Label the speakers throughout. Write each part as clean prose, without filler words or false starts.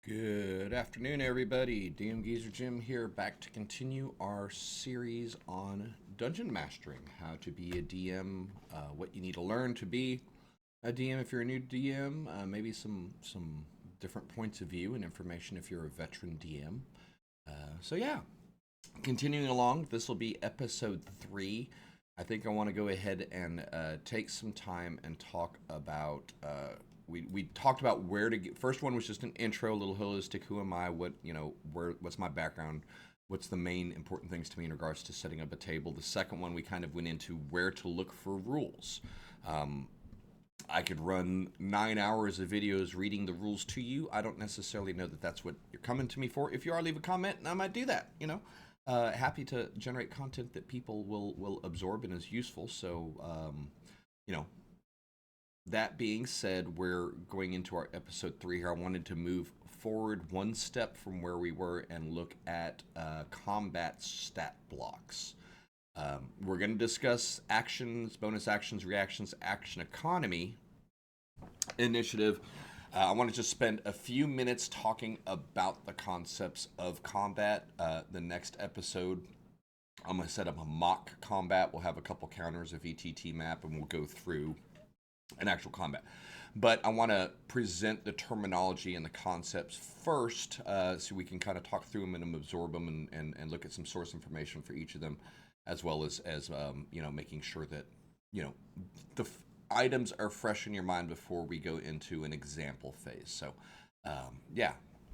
Speaker 1: Good afternoon, everybody. DMGeezerjim here, back to continue our series on dungeon mastering, how to be a DM, what you need to learn to be a DM if you're a new DM, maybe some different points of view and information if you're a veteran DM. So yeah, continuing along, this will be episode 3. I think I want to go ahead and take some time and talk about. We talked about where to get. First one was just an intro, a little holistic. Who am I? What's my background? What's the main important things to me in regards to setting up a table? The second one, we kind of went into where to look for rules. I could run 9 hours of videos reading the rules to you. I don't necessarily know that that's what you're coming to me for. If you are, leave a comment, and I might do that. Happy to generate content that people will absorb and is useful. So, that being said, we're going into our episode 3 here. I wanted to move forward one step from where we were and look at combat stat blocks. We're going to discuss actions, bonus actions, reactions, action economy, initiative. I want to just spend a few minutes talking about the concepts of combat. The next episode, I'm going to set up a mock combat. We'll have a couple counters of VTT map, and we'll go through an actual combat. But I want to present the terminology and the concepts first, so we can kind of talk through them and absorb them and look at some source information for each of them, as well as making sure that the items are fresh in your mind before we go into an example phase. So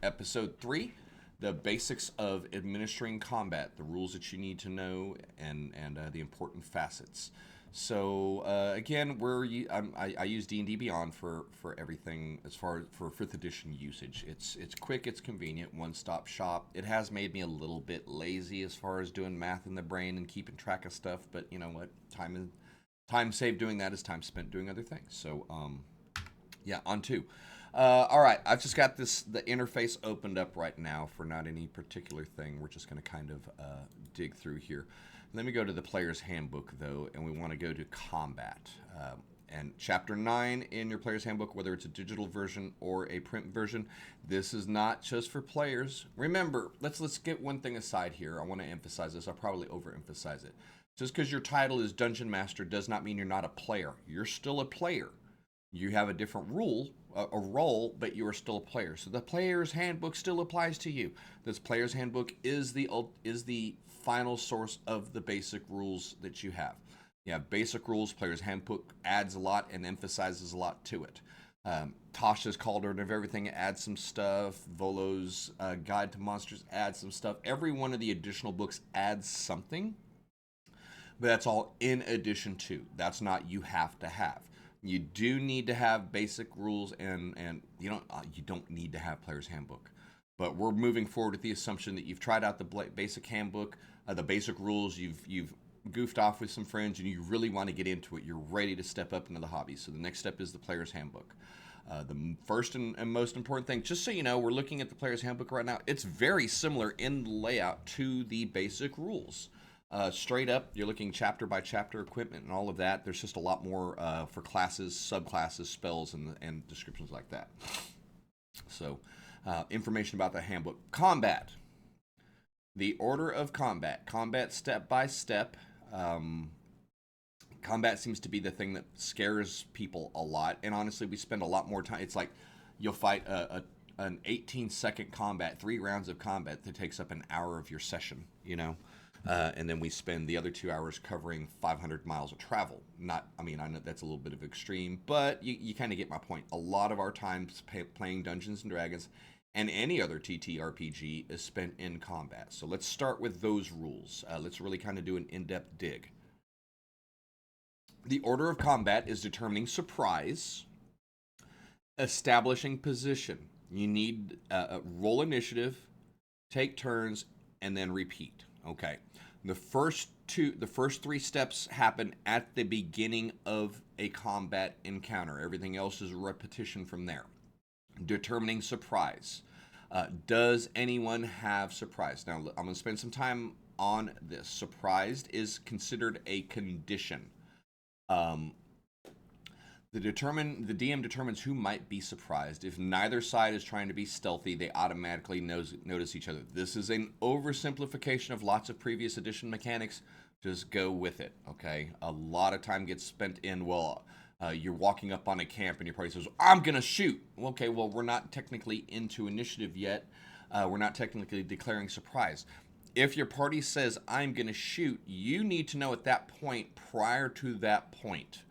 Speaker 1: episode 3, the basics of administering combat, the rules that you need to know, and the important facets. So again, I use D&D Beyond for everything as far as for 5th edition usage. It's quick, it's convenient, one-stop shop. It has made me a little bit lazy as far as doing math in the brain and keeping track of stuff, but you know what? Time saved doing that is time spent doing other things. So on to. All right, I've just got the interface opened up right now for not any particular thing. We're just going to kind of dig through here. Let me go to the player's handbook, though, and we want to go to combat. And chapter 9 in your player's handbook, whether it's a digital version or a print version, this is not just for players. Remember, let's get one thing aside here. I want to emphasize this. I'll probably overemphasize it. Just because your title is Dungeon Master does not mean you're not a player. You're still a player. You have a different a role, but you are still a player. So the player's handbook still applies to you. This player's handbook is the final source of the basic rules that you have. You have basic rules. Player's handbook adds a lot and emphasizes a lot to it. Tasha's Cauldron of Everything adds some stuff. Volo's Guide to Monsters adds some stuff. Every one of the additional books adds something, but that's all in addition to. That's not you have to have. You do need to have basic rules, and you don't need to have player's handbook. But we're moving forward with the assumption that you've tried out the basic handbook, the basic rules. You've goofed off with some friends, and you really want to get into it. You're ready to step up into the hobby. So the next step is the player's handbook. The first and most important thing, just so you know, we're looking at the player's handbook right now. It's very similar in layout to the basic rules. Straight up, you're looking chapter by chapter, equipment and all of that. There's just a lot more for classes, subclasses, spells, and descriptions like that. So, information about the handbook. Combat. The order of combat. Combat step by step. Combat seems to be the thing that scares people a lot. And honestly, we spend a lot more time. It's like you'll fight an 18-second combat, 3 rounds of combat that takes up an hour of your session, and then we spend the other 2 hours covering 500 miles of travel. I know that's a little bit of extreme, but you kind of get my point. A lot of our time playing Dungeons & Dragons and any other TTRPG is spent in combat. So let's start with those rules. Let's really kind of do an in-depth dig. The order of combat is determining surprise, establishing position. You need roll initiative, take turns, and then repeat. Okay. The first 3 steps happen at the beginning of a combat encounter. Everything else is a repetition from there. Determining surprise. Does anyone have surprise? Now, I'm going to spend some time on this. Surprised is considered a condition. The DM determines who might be surprised. If neither side is trying to be stealthy, they automatically notice each other. This is an oversimplification of lots of previous edition mechanics. Just go with it, okay? A lot of time gets spent in, well, you're walking up on a camp and your party says, I'm going to shoot. Okay, well, we're not technically into initiative yet. We're not technically declaring surprise. If your party says, I'm going to shoot, you need to know at that point, prior to that point.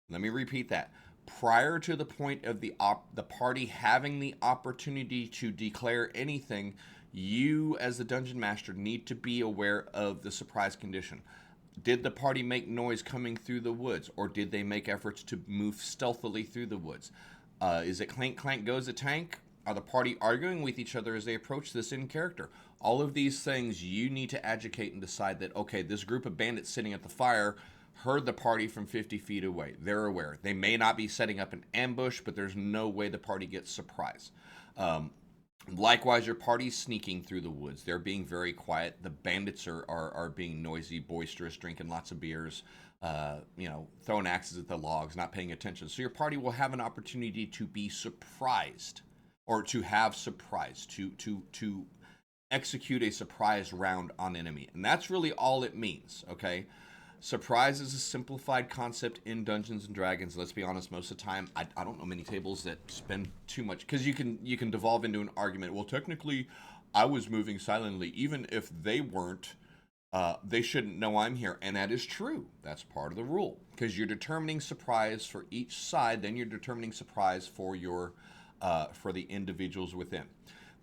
Speaker 1: Let me repeat that. Prior to the point of the party having the opportunity to declare anything, you as the dungeon master need to be aware of the surprise condition. Did the party make noise coming through the woods, or did they make efforts to move stealthily through the woods? Is it clank, clank goes the tank? Are the party arguing with each other as they approach this in character? All of these things you need to educate and decide that, okay, this group of bandits sitting at the fire heard the party from 50 feet away. They're aware. They may not be setting up an ambush, but there's no way the party gets surprised. Likewise, your party's sneaking through the woods. They're being very quiet. The bandits are being noisy, boisterous, drinking lots of beers, throwing axes at the logs, not paying attention. So your party will have an opportunity to be surprised, or to have surprise, to execute a surprise round on enemy. And that's really all it means, okay? Surprise is a simplified concept in Dungeons and Dragons. Let's be honest, most of the time, I don't know many tables that spend too much, because you can devolve into an argument. Well, technically, I was moving silently. Even if they weren't, they shouldn't know I'm here. And that is true. That's part of the rule, because you're determining surprise for each side. Then you're determining surprise for for the individuals within.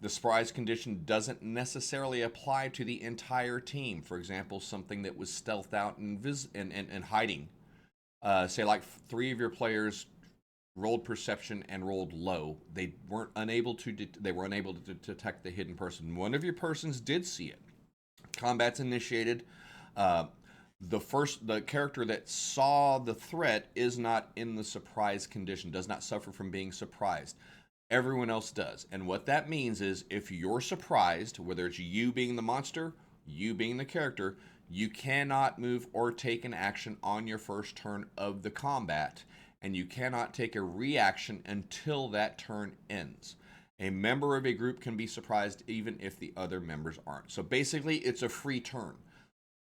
Speaker 1: The surprise condition doesn't necessarily apply to the entire team. For example, something that was stealthed out and hiding. Say like 3 of your players rolled perception and rolled low. They were unable to detect the hidden person. One of your persons did see it. Combat's initiated. The character that saw the threat is not in the surprise condition, does not suffer from being surprised. Everyone else does. And what that means is, if you're surprised, whether it's you being the monster, you being the character, you cannot move or take an action on your first turn of the combat, and you cannot take a reaction until that turn ends. A member of a group can be surprised even if the other members aren't. So basically, it's a free turn.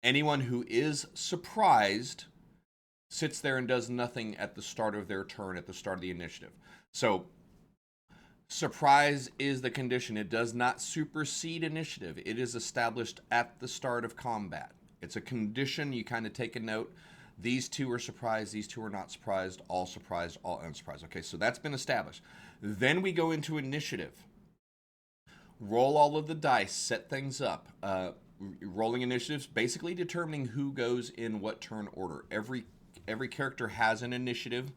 Speaker 1: Anyone who is surprised sits there and does nothing at the start of their turn, at the start of the initiative. So surprise is the condition. It does not supersede initiative. It is established at the start of combat. It's a condition. You kind of take a note. These two are surprised. These two are not surprised. All unsurprised. Okay, so that's been established. Then we go into initiative. Roll all of the dice. Set things up. Rolling initiatives, basically determining who goes in what turn order. Every character has an initiative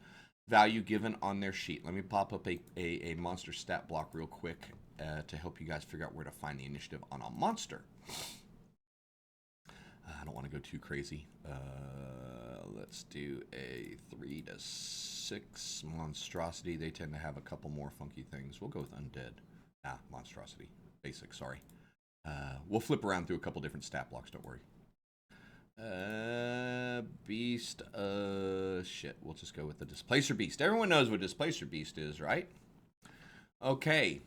Speaker 1: value given on their sheet. Let me pop up a monster stat block real quick to help you guys figure out where to find the initiative on a monster. I don't want to go too crazy. Let's do a 3 to 6 monstrosity. They tend to have a couple more funky things. We'll go with undead. Monstrosity. Basic, sorry. We'll flip around through a couple different stat blocks, don't worry. Beast, shit, we'll just go with the Displacer Beast. Everyone knows what Displacer Beast is, right? Okay.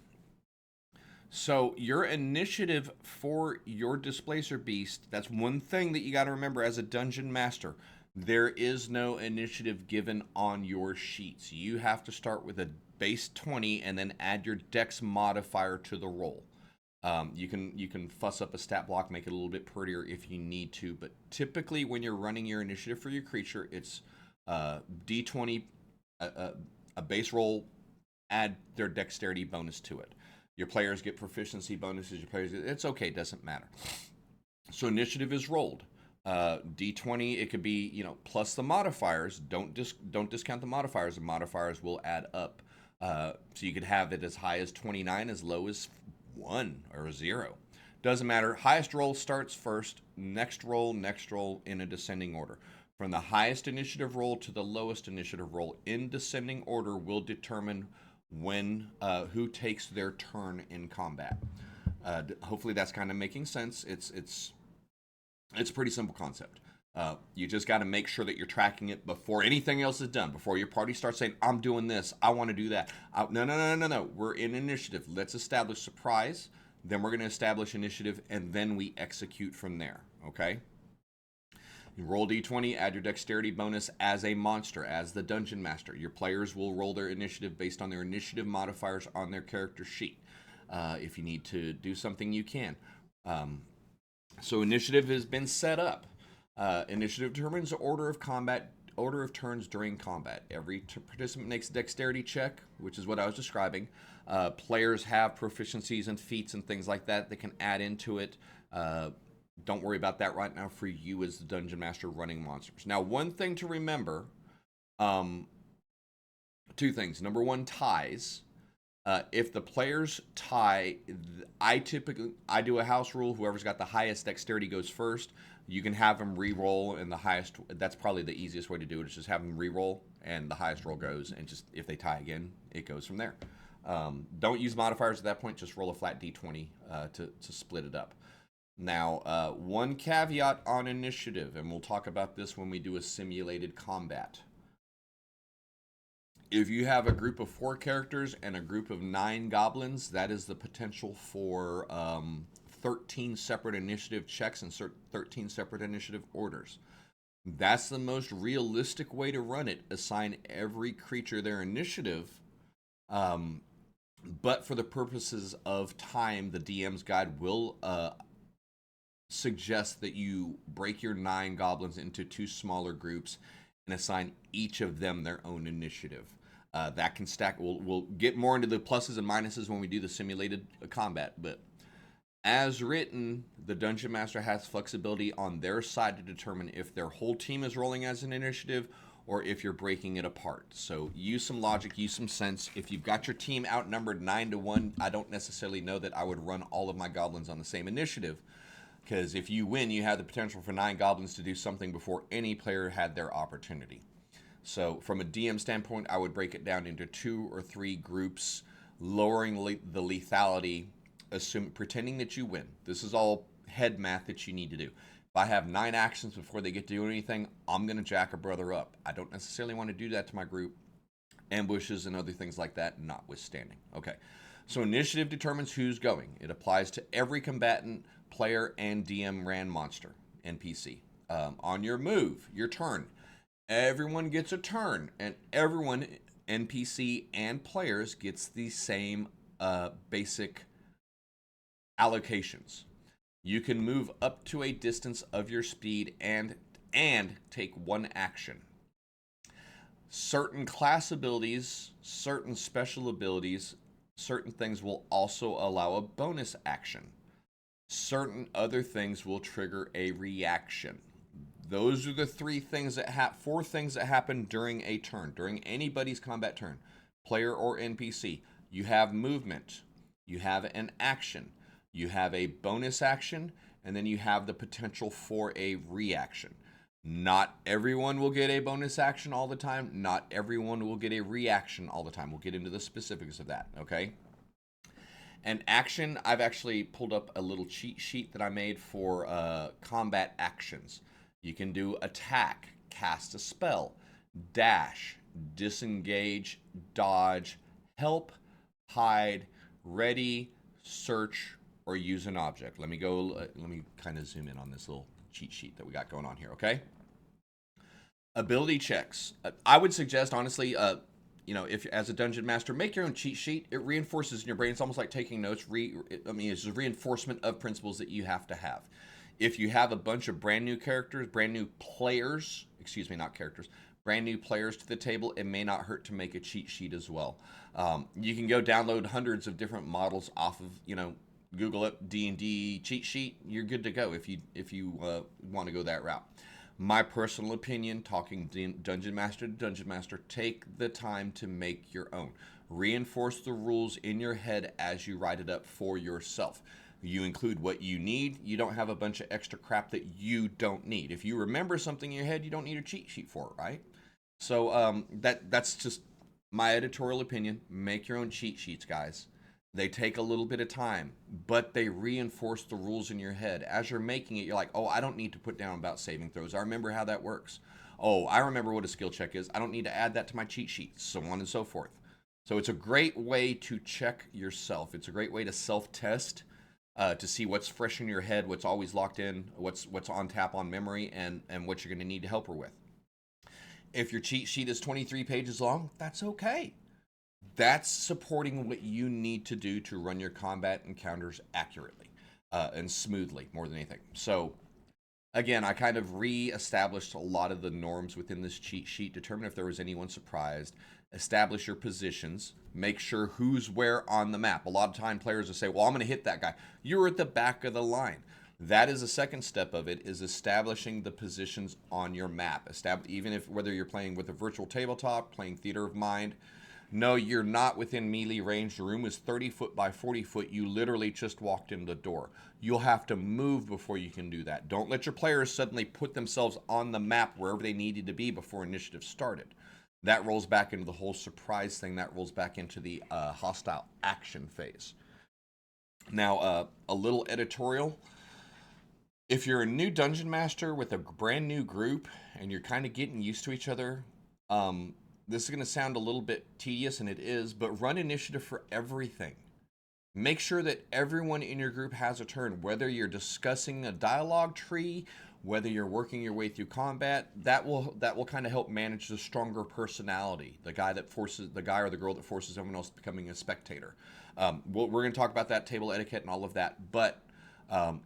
Speaker 1: So your initiative for your Displacer Beast, that's one thing that you got to remember as a Dungeon Master. There is no initiative given on your sheets. You have to start with a base 20 and then add your Dex modifier to the roll. You can fuss up a stat block, make it a little bit prettier if you need to, but typically when you're running your initiative for your creature, it's D20, a base roll, add their dexterity bonus to it. Your players get proficiency bonuses. It's okay, doesn't matter. So initiative is rolled. D20, it could be plus the modifiers. Don't discount the modifiers. The modifiers will add up. So you could have it as high as 29, as low as 1 or 0. Doesn't matter. Highest roll starts first. Next roll in a descending order. From the highest initiative roll to the lowest initiative roll in descending order will determine who takes their turn in combat. Hopefully that's kind of making sense. It's a pretty simple concept. You just got to make sure that you're tracking it before anything else is done. Before your party starts saying, "I'm doing this. I want to do that." No, no, no, no, no. We're in initiative. Let's establish surprise. Then we're going to establish initiative, and then we execute from there. Okay. You roll d20, add your dexterity bonus as a monster, as the dungeon master. Your players will roll their initiative based on their initiative modifiers on their character sheet. If you need to do something, you can. So initiative has been set up. Initiative determines the order of turns during combat. Every participant makes a dexterity check, which is what I was describing. Players have proficiencies and feats and things like that can add into it. Don't worry about that right now for you as the dungeon master running monsters. Now, one thing to remember, two things. Number one, ties. If the players tie, I do a house rule. Whoever's got the highest dexterity goes first. You can have them re-roll, and the highest. That's probably the easiest way to do it. Is just have them re-roll, and the highest roll goes. And just if they tie again, it goes from there. Don't use modifiers at that point. Just roll a flat d20 to split it up. Now, one caveat on initiative, and we'll talk about this when we do a simulated combat. If you have a group of 4 characters and a group of 9 goblins, that is the potential for 13 separate initiative checks and 13 separate initiative orders. That's the most realistic way to run it. Assign every creature their initiative. But for the purposes of time, the DM's guide will suggest that you break your 9 goblins into 2 smaller groups and assign each of them their own initiative. That can stack. We'll get more into the pluses and minuses when we do the simulated combat, but as written, the Dungeon Master has flexibility on their side to determine if their whole team is rolling as an initiative or if you're breaking it apart. So use some logic, use some sense. If you've got your team outnumbered 9-1, I don't necessarily know that I would run all of my goblins on the same initiative, because if you win, you have the potential for 9 goblins to do something before any player had their opportunity. So from a DM standpoint, I would break it down into 2 or 3 groups, lowering the lethality, pretending that you win. This is all head math that you need to do. If I have 9 actions before they get to do anything, I'm going to jack a brother up. I don't necessarily want to do that to my group. Ambushes and other things like that notwithstanding. Okay, so initiative determines who's going. It applies to every combatant, player, and DM ran monster, NPC. On your move, your turn, everyone gets a turn, and everyone, NPC and players, gets the same basic allocations. You can move up to a distance of your speed and take 1 action. Certain class abilities, certain special abilities, certain things will also allow a bonus action. Certain other things will trigger a reaction. Those are the 4 things that happen during a turn, during anybody's combat turn, player or NPC. You have movement, you have an action, you have a bonus action, and then you have the potential for a reaction. Not everyone will get a bonus action all the time. Not everyone will get a reaction all the time. We'll get into the specifics of that, okay? An action, I've actually pulled up a little cheat sheet that I made for combat actions. You can do attack, cast a spell, dash, disengage, dodge, help, hide, ready, search, or use an object. Let me kind of zoom in on this little cheat sheet that we got going on here, okay? Ability checks. I would suggest, honestly, if as a dungeon master, make your own cheat sheet. It reinforces in your brain. It's almost like taking notes. It's a reinforcement of principles that you have to have. If you have a bunch of brand new characters, brand new players, not characters, brand new players to the table, it may not hurt to make a cheat sheet as well. You can go download hundreds of different models off of, Google it, D&D cheat sheet. You're good to go if you want to go that route. My personal opinion, talking dungeon master to dungeon master, take the time to make your own. Reinforce the rules in your head as you write it up for yourself. You include what you need. You don't have a bunch of extra crap that you don't need. If you remember something in your head, you don't need a cheat sheet for it, right? So that's just my editorial opinion. Make your own cheat sheets, guys. They take a little bit of time, but they reinforce the rules in your head. As you're making it, you're like, oh, I don't need to put down about saving throws. I remember how that works. Oh, I remember what a skill check is. I don't need to add that to my cheat sheet, so on and so forth. So it's a great way to check yourself. It's a great way to self-test, to see what's fresh in your head, what's always locked in, what's on tap on memory, and what you're going to need to help her with. If your cheat sheet is 23 pages long, that's okay. That's supporting what you need to do to run your combat encounters accurately and smoothly, more than anything. So, again, I kind of re-established a lot of the norms within this cheat sheet, determine if there was anyone surprised, establish your positions, make sure who's where on the map. A lot of time players will say, well, I'm going to hit that guy. You're at the back of the line. That is the second step of it, is establishing the positions on your map. Even if whether you're playing with a virtual tabletop, playing Theater of Mind, no, you're not within melee range. The room is 30 foot by 40 foot. You literally just walked in the door. You'll have to move before you can do that. Don't let your players suddenly put themselves on the map wherever they needed to be before initiative started. That rolls back into the whole surprise thing. That rolls back into the hostile action phase. Now, a little editorial. If you're a new dungeon master with a brand new group and you're kind of getting used to each other, this is going to sound a little bit tedious, and it is, but run initiative for everything. Make sure that everyone in your group has a turn, whether you're discussing a dialogue tree, whether you're working your way through combat. That will kind of help manage the stronger personality, the guy or the girl that forces everyone else becoming a spectator. We're going to talk about that, table etiquette and all of that, but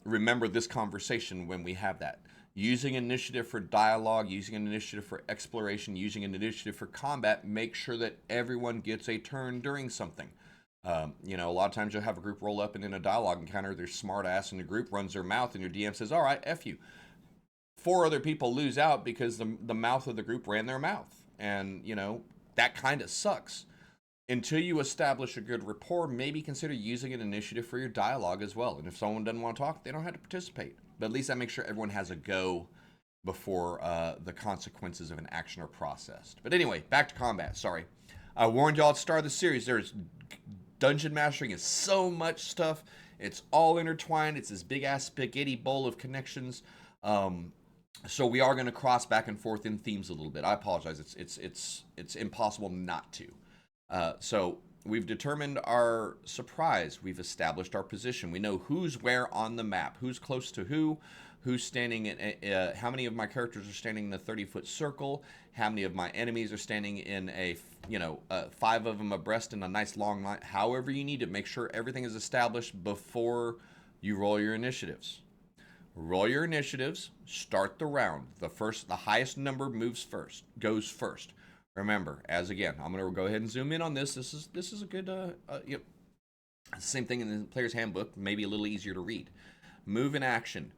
Speaker 1: remember this conversation when we have that. Using initiative for dialogue, using an initiative for exploration, using an initiative for combat, make sure that everyone gets a turn during something. A lot of times you'll have a group roll up and in a dialogue encounter, their smart ass in the group runs their mouth and your DM says, all right, F you. 4 other people lose out because the mouth of the group ran their mouth. And, that kind of sucks. Until you establish a good rapport, maybe consider using an initiative for your dialogue as well. And if someone doesn't want to talk, they don't have to participate. But at least that makes sure everyone has a go before the consequences of an action are processed. But anyway, back to combat. Sorry. I warned y'all at the start of the series, dungeon mastering is so much stuff. It's all intertwined. It's this big-ass spaghetti bowl of connections. So we are going to cross back and forth in themes a little bit. I apologize. It's impossible not to. So we've determined our surprise. We've established our position. We know who's where on the map, who's close to who's standing in how many of my characters are standing in a 30-foot circle, how many of my enemies are standing in 5 of them abreast in a nice long line. However you need to make sure everything is established before you roll your initiatives. Roll your initiatives, start the round. The highest number goes first. Remember, I'm going to go ahead and zoom in on this. This is a good, same thing in the player's handbook, maybe a little easier to read. Move in action.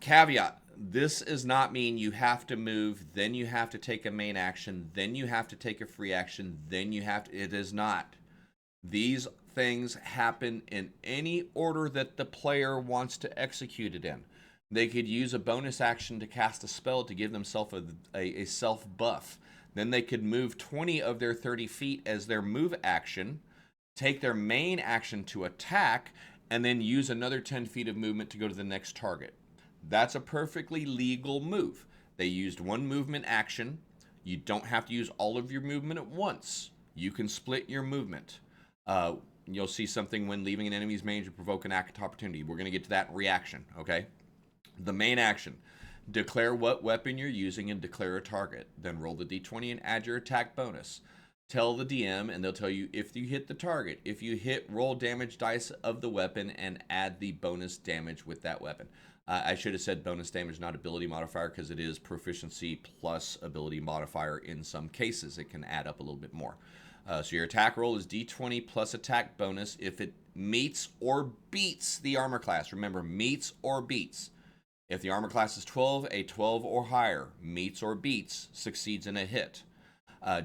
Speaker 1: Caveat, this does not mean you have to move, then you have to take a main action, then you have to take a free action, it is not. These things happen in any order that the player wants to execute it in. They could use a bonus action to cast a spell to give themselves a self buff. Then they could move 20 of their 30 feet as their move action, take their main action to attack, and then use another 10 feet of movement to go to the next target. That's a perfectly legal move. They used one movement action. You don't have to use all of your movement at once. You can split your movement. You'll see something when leaving an enemy's range to provoke an act of opportunity. We're going to get to that in reaction, okay? The main action. Declare what weapon you're using and declare a target. Then roll the d20 and add your attack bonus. Tell the DM and they'll tell you if you hit the target. If you hit, roll damage dice of the weapon and add the bonus damage with that weapon. I should have said bonus damage, not ability modifier, because it is proficiency plus ability modifier in some cases. It can add up a little bit more. So your attack roll is d20 plus attack bonus if it meets or beats the armor class. Remember, meets or beats. If the armor class is 12, a 12 or higher, meets or beats, succeeds in a hit.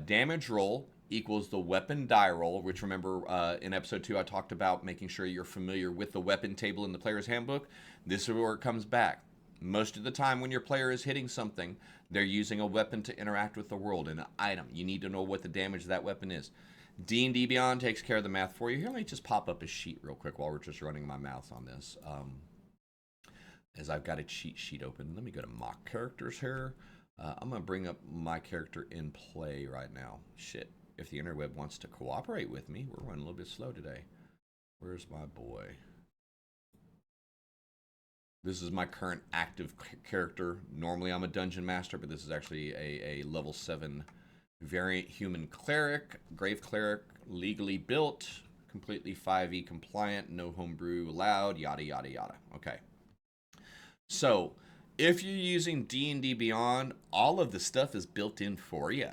Speaker 1: Damage roll equals the weapon die roll, which remember in episode 2 I talked about making sure you're familiar with the weapon table in the player's handbook. This is where it comes back. Most of the time when your player is hitting something, they're using a weapon to interact with the world, an item. You need to know what the damage of that weapon is. D&D Beyond takes care of the math for you. Here, let me just pop up a sheet real quick while we're just running my mouth on this. As I've got a cheat sheet open. Let me go to mock characters here. I'm going to bring up my character in play right now. Shit. If the interweb wants to cooperate with me, we're running a little bit slow today. Where's my boy? This is my current active character. Normally I'm a dungeon master, but this is actually a level 7 variant human cleric, grave cleric, legally built, completely 5e compliant, no homebrew allowed, yada, yada, yada. Okay. So if you're using D&D Beyond, all of the stuff is built in for you.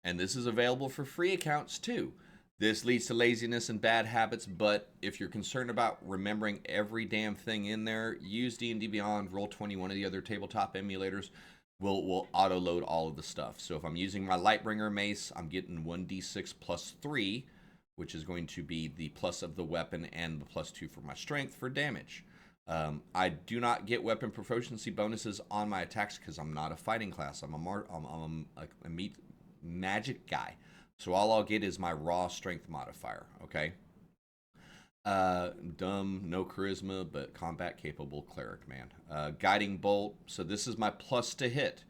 Speaker 1: And this is available for free accounts too. This leads to laziness and bad habits, but if you're concerned about remembering every damn thing in there, use D&D Beyond, Roll20, one of the other tabletop emulators will auto-load all of the stuff. So if I'm using my Lightbringer mace, I'm getting 1d6 plus 3, which is going to be the plus of the weapon and the plus 2 for my strength for damage. I do not get weapon proficiency bonuses on my attacks because I'm not a fighting class. I'm a magic guy. So all I'll get is my raw strength modifier, okay? Dumb, no charisma, but combat capable cleric, man. Guiding bolt. So this is my plus to hit.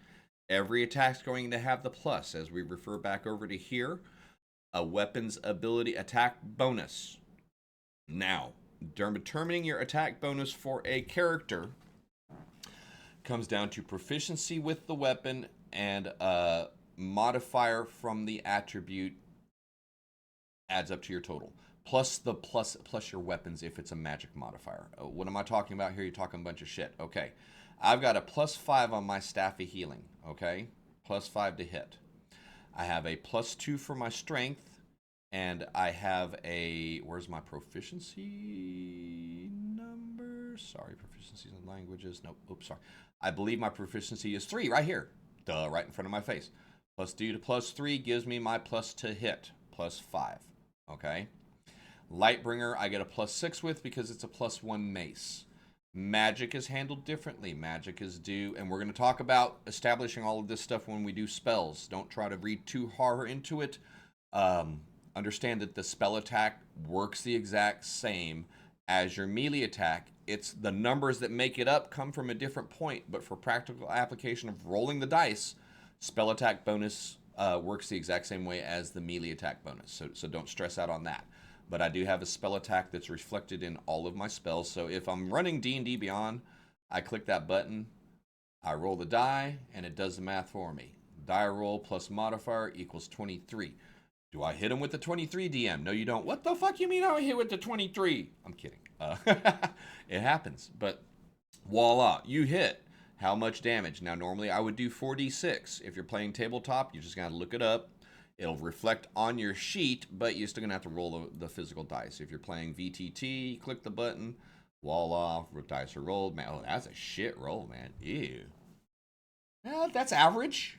Speaker 1: Every attack's going to have the plus. As we refer back over to here, a weapon's ability attack bonus. Now, determining your attack bonus for a character comes down to proficiency with the weapon and modifier from the attribute adds up to your total. Plus your weapons if it's a magic modifier. What am I talking about here? You're talking a bunch of shit. Okay. I've got a +5 on my staff of healing. Okay. +5 to hit. I have a +2 for my strength. And I have a, where's my proficiency number? Sorry, proficiencies in languages. Nope. Oops, sorry. I believe my proficiency is 3 right here. Duh, right in front of my face. +2 to +3 gives me my plus to hit, +5. Okay. Lightbringer, I get a +6 with because it's a +1 mace. Magic is handled differently. Magic is due, and we're going to talk about establishing all of this stuff when we do spells. Don't try to read too hard into it. Understand that the spell attack works the exact same as your melee attack. It's the numbers that make it up come from a different point, but for practical application of rolling the dice, spell attack bonus works the exact same way as the melee attack bonus. So don't stress out on that. But I do have a spell attack that's reflected in all of my spells. So if I'm running D&D Beyond, I click that button, I roll the die, and it does the math for me. Die roll plus modifier equals 23. Do I hit him with the 23, DM? No, you don't. What the fuck you mean I hit with the 23? I'm kidding. It happens. But voila, you hit. How much damage? Now, normally I would do 4d6. If you're playing tabletop, you just got to look it up. It'll reflect on your sheet, but you're still going to have to roll the physical dice. If you're playing VTT, click the button. Voila, dice are rolled. Man, oh, that's a shit roll, man. Ew. Yeah, that's average.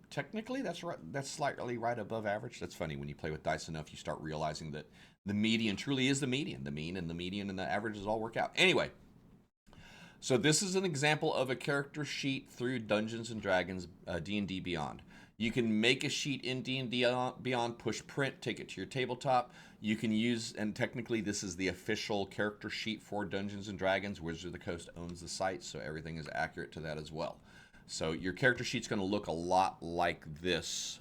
Speaker 1: Technically, that's right. That's slightly right above average. That's funny. When you play with dice enough, you start realizing that the median truly is the median. The mean and the median and the averages all work out. Anyway, so this is an example of a character sheet through Dungeons and Dragons D&D Beyond. You can make a sheet in D&D Beyond, push print, take it to your tabletop. You can use, and technically this is the official character sheet for Dungeons and Dragons. Wizards of the Coast owns the site, so everything is accurate to that as well. So your character sheet's going to look a lot like this,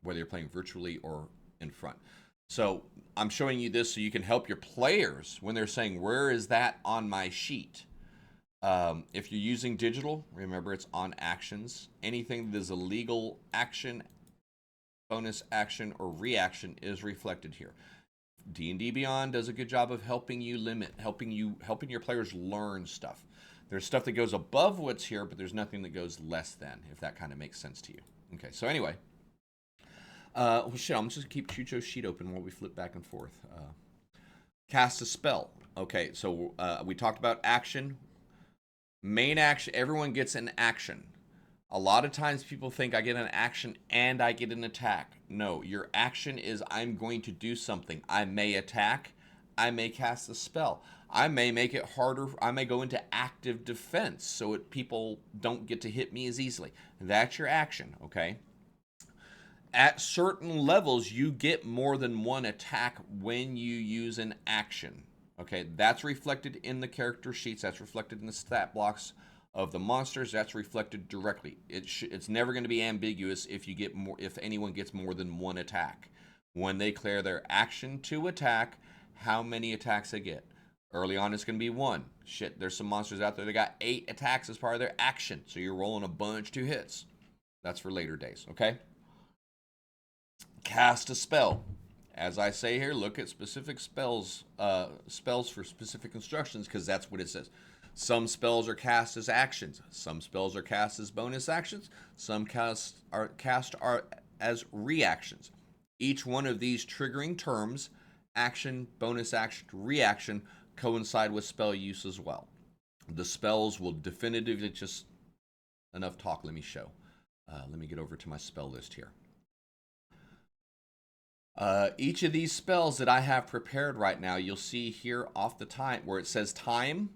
Speaker 1: whether you're playing virtually or in front. So I'm showing you this so you can help your players when they're saying, where is that on my sheet? If you're using digital, remember it's on actions. Anything that is a legal action, bonus action, or reaction is reflected here. D&D Beyond does a good job of helping you helping your players learn stuff. There's stuff that goes above what's here, but there's nothing that goes less than, if that kind of makes sense to you. Okay, so anyway. Well, shit, I'm just going to keep Chucho's sheet open while we flip back and forth. Cast a spell. Okay, so we talked about action. Main action, everyone gets an action. A lot of times people think I get an action and I get an attack. No, your action is I'm going to do something. I may attack. I may cast a spell. I may make it harder. I may go into active defense so people don't get to hit me as easily. That's your action, okay? At certain levels, you get more than one attack when you use an action. Okay, that's reflected in the character sheets. That's reflected in the stat blocks of the monsters. That's reflected directly. It's never going to be ambiguous if you get more, if anyone gets more than one attack. When they declare their action to attack, how many attacks they get. Early on, it's going to be 1. Shit, there's some monsters out there that got 8 attacks as part of their action. So you're rolling a bunch to hits. That's for later days, okay? Cast a spell. As I say here, look at specific spells for specific instructions, because that's what it says. Some spells are cast as actions. Some spells are cast as bonus actions. Some cast are as reactions. Each one of these triggering terms, action, bonus action, reaction, coincide with spell use as well. The spells will definitively, just enough talk, let me show. Let me get over to my spell list here. Each of these spells that I have prepared right now, you'll see here off the time where it says time.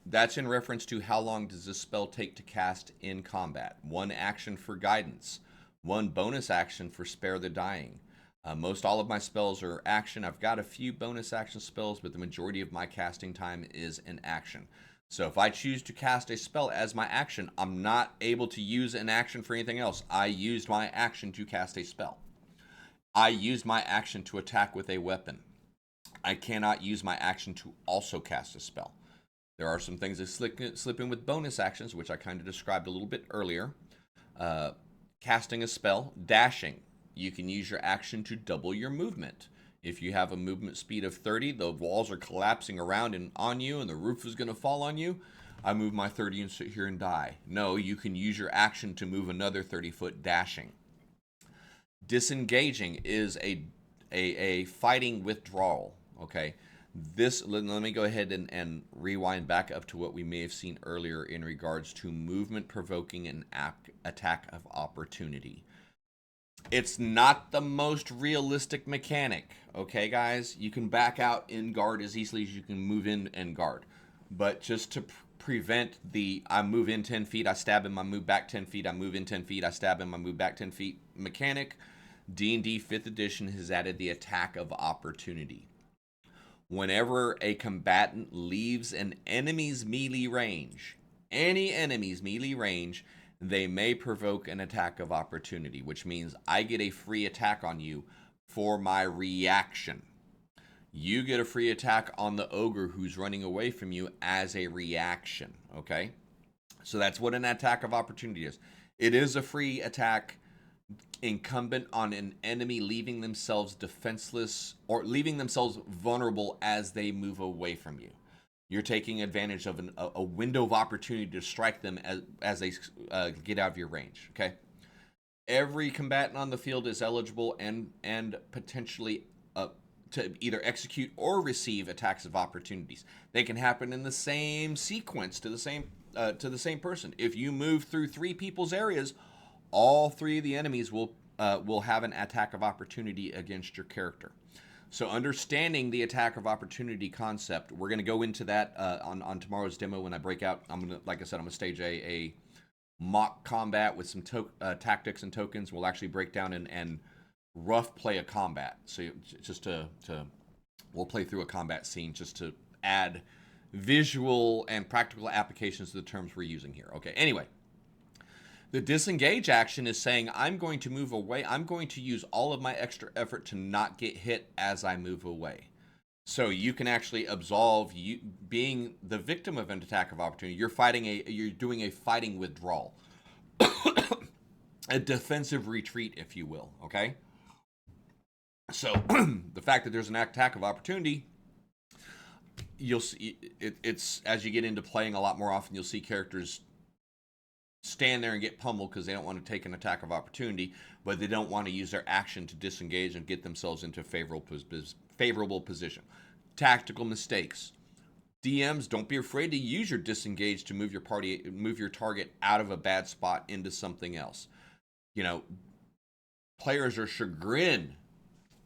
Speaker 1: That's in reference to how long does this spell take to cast in combat. 1 action for guidance. 1 bonus action for spare the dying. Most all of my spells are action. I've got a few bonus action spells, but the majority of my casting time is an action. So if I choose to cast a spell as my action, I'm not able to use an action for anything else. I used my action to cast a spell. I used my action to attack with a weapon. I cannot use my action to also cast a spell. There are some things that slip in with bonus actions, which I kind of described a little bit earlier. Casting a spell, dashing. You can use your action to double your movement. If you have a movement speed of 30, the walls are collapsing around and on you, and the roof is going to fall on you. I move my 30 and sit here and die. No, you can use your action to move another 30-foot dashing. Disengaging is a fighting withdrawal. Okay, let me go ahead and rewind back up to what we may have seen earlier in regards to movement provoking an attack of opportunity. It's not the most realistic mechanic, okay, guys? You can back out in guard as easily as you can move in and guard. But just to prevent the I move in 10 feet, I stab him, I move back 10 feet, I move in 10 feet, I stab him, I move back 10 feet mechanic, D&D 5th edition has added the attack of opportunity. Whenever a combatant leaves an enemy's melee range, any enemy's melee range, they may provoke an attack of opportunity, which means I get a free attack on you for my reaction. You get a free attack on the ogre who's running away from you as a reaction, okay? So that's what an attack of opportunity is. It is a free attack incumbent on an enemy leaving themselves defenseless or leaving themselves vulnerable as they move away from you. You're taking advantage of a window of opportunity to strike them as they get out of your range, okay? Every combatant on the field is eligible and potentially to either execute or receive attacks of opportunities. They can happen in the same sequence to the same person. If you move through 3 people's areas, all 3 of the enemies will have an attack of opportunity against your character. So understanding the attack of opportunity concept, we're going to go into that on tomorrow's demo when I break out. Like I said, I'm going to stage a mock combat with some tactics and tokens. We'll actually break down and rough play a combat. So just we'll play through a combat scene just to add visual and practical applications to the terms we're using here. Okay, anyway. The disengage action is saying I'm going to move away. I'm going to use all of my extra effort to not get hit as I move away. So you can actually absolve you being the victim of an attack of opportunity. You're doing a fighting withdrawal. A defensive retreat, if you will, okay? So the fact that there's an attack of opportunity, you'll see it's as you get into playing a lot more often, you'll see characters stand there and get pummeled because they don't want to take an attack of opportunity, but they don't want to use their action to disengage and get themselves into a favorable position. Tactical mistakes. DMs, don't be afraid to use your disengage to move your target out of a bad spot into something else. You know, players are chagrined,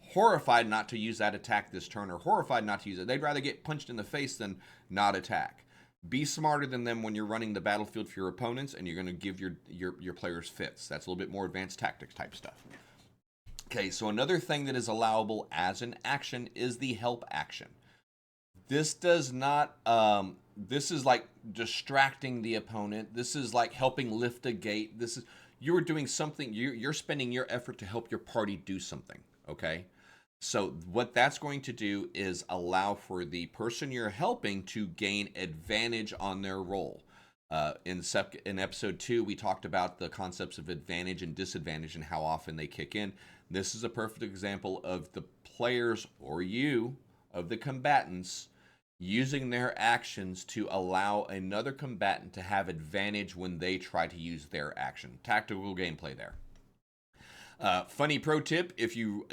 Speaker 1: horrified not to use that attack this turn, or horrified not to use it. They'd rather get punched in the face than not attack. Be smarter than them when you're running the battlefield for your opponents, and you're going to give your players fits. That's a little bit more advanced tactics type stuff. Okay, so another thing that is allowable as an action is the help action. This does not, this is like distracting the opponent. This is like helping lift a gate. This is, you're doing something, you're spending your effort to help your party do something, okay? So what that's going to do is allow for the person you're helping to gain advantage on their roll. In episode 2, we talked about the concepts of advantage and disadvantage and how often they kick in. This is a perfect example of the players, or you, of the combatants, using their actions to allow another combatant to have advantage when they try to use their action. Tactical gameplay there. Funny pro tip: if you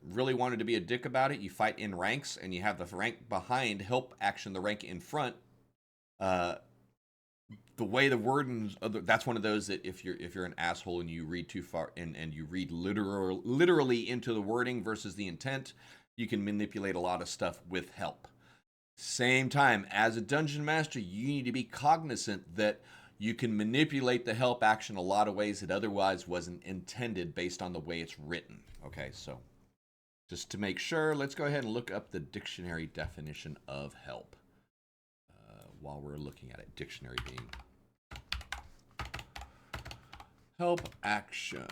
Speaker 1: really wanted to be a dick about it, you fight in ranks and you have the rank behind help action, the rank in front. The way the wording, that's one of those that if you're an asshole and you read too far and you read literally into the wording versus the intent, you can manipulate a lot of stuff with help. Same time, as a dungeon master, you need to be cognizant that you can manipulate the help action a lot of ways that otherwise wasn't intended based on the way it's written. Okay, so just to make sure, let's go ahead and look up the dictionary definition of help while we're looking at it. Dictionary being help action.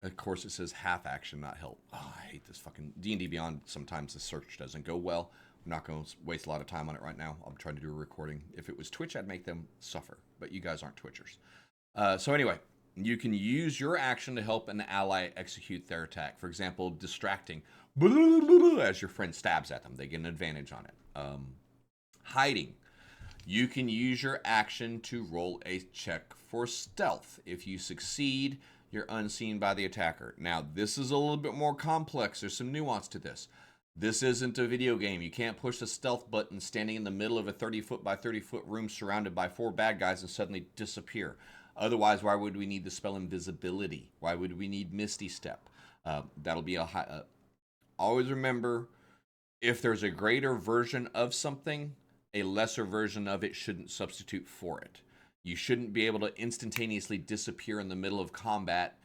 Speaker 1: Of course, it says half action, not help. Oh, I hate this fucking D&D Beyond. Sometimes the search doesn't go well. I'm not going to waste a lot of time on it right now. I'm trying to do a recording. If it was Twitch, I'd make them suffer. But you guys aren't Twitchers. So anyway, you can use your action to help an ally execute their attack. For example, distracting as your friend stabs at them. They get an advantage on it. Hiding. You can use your action to roll a check for stealth. If you succeed, you're unseen by the attacker. Now, this is a little bit more complex. There's some nuance to this. This isn't a video game. You can't push the stealth button standing in the middle of a 30-foot by 30-foot room surrounded by 4 bad guys and suddenly disappear. Otherwise, why would we need the spell invisibility? Why would we need Misty Step? That'll be a high... always remember, if there's a greater version of something, a lesser version of it shouldn't substitute for it. You shouldn't be able to instantaneously disappear in the middle of combat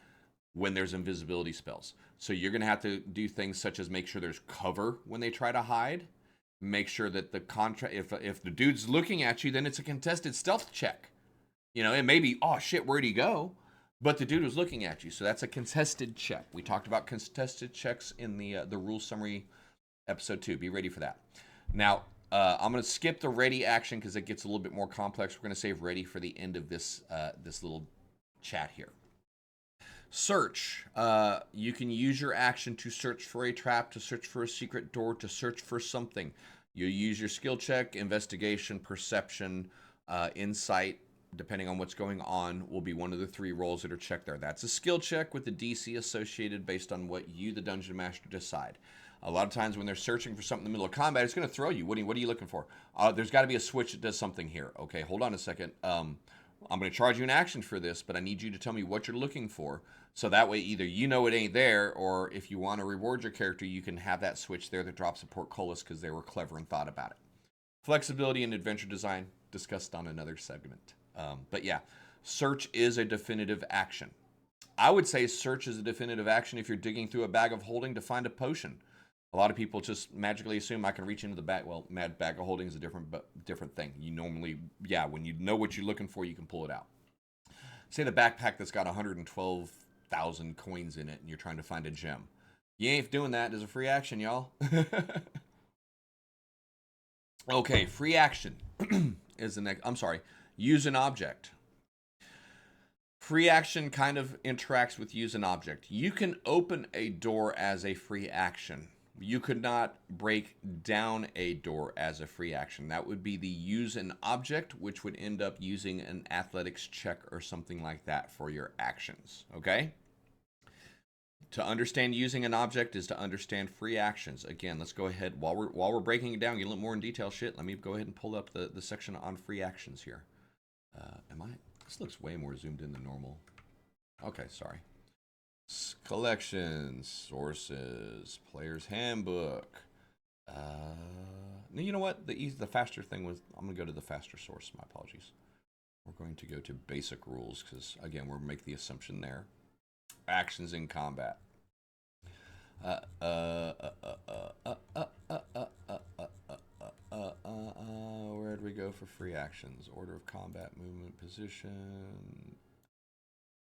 Speaker 1: when there's invisibility spells. So you're going to have to do things such as make sure there's cover when they try to hide. Make sure that the if the dude's looking at you, then it's a contested stealth check. You know, it may be, oh shit, where'd he go? But the dude was looking at you, so that's a contested check. We talked about contested checks in the rule summary episode 2. Be ready for that. Now, I'm going to skip the ready action because it gets a little bit more complex. We're going to save ready for the end of this this little chat here. Search. You can use your action to search for a trap, to search for a secret door, to search for something. You use your skill check, investigation, perception, insight, depending on what's going on, will be one of the 3 rolls that are checked there. That's a skill check with the DC associated based on what you, the Dungeon Master, decide. A lot of times when they're searching for something in the middle of combat, it's going to throw you. What are you looking for? There's got to be a switch that does something here. Okay, hold on a second. I'm going to charge you an action for this, but I need you to tell me what you're looking for. So that way either you know it ain't there, or if you want to reward your character, you can have that switch there that drops a portcullis because they were clever and thought about it. Flexibility and adventure design, discussed on another segment. But yeah, search is a definitive action. I would say search is a definitive action if you're digging through a bag of holding to find a potion. A lot of people just magically assume I can reach into the bag. Well, mad bag of holding is a different thing. You normally, yeah, when you know what you're looking for, you can pull it out. Say the backpack that's got 112,000 coins in it and you're trying to find a gem. You ain't doing that as a free action, y'all. Okay, free action is the next. I'm sorry. Use an object. Free action kind of interacts with use an object. You can open a door as a free action. You could not break down a door as a free action. That would be the use an object, which would end up using an athletics check or something like that for your actions. Okay? To understand using an object is to understand free actions. Again, let's go ahead while we're breaking it down, get a little more in detail. Shit, let me go ahead and pull up the section on free actions here. This looks way more zoomed in than normal. Okay, sorry. Collections, sources, player's handbook. You know what? The faster thing was, I'm going to go to the faster source. My apologies. We're going to go to basic rules because, again, we'll make the assumption there. Actions in combat. Uh, uh, uh, uh, uh, uh, uh, uh, uh, uh, where did we go for free actions? Order of combat, movement, position.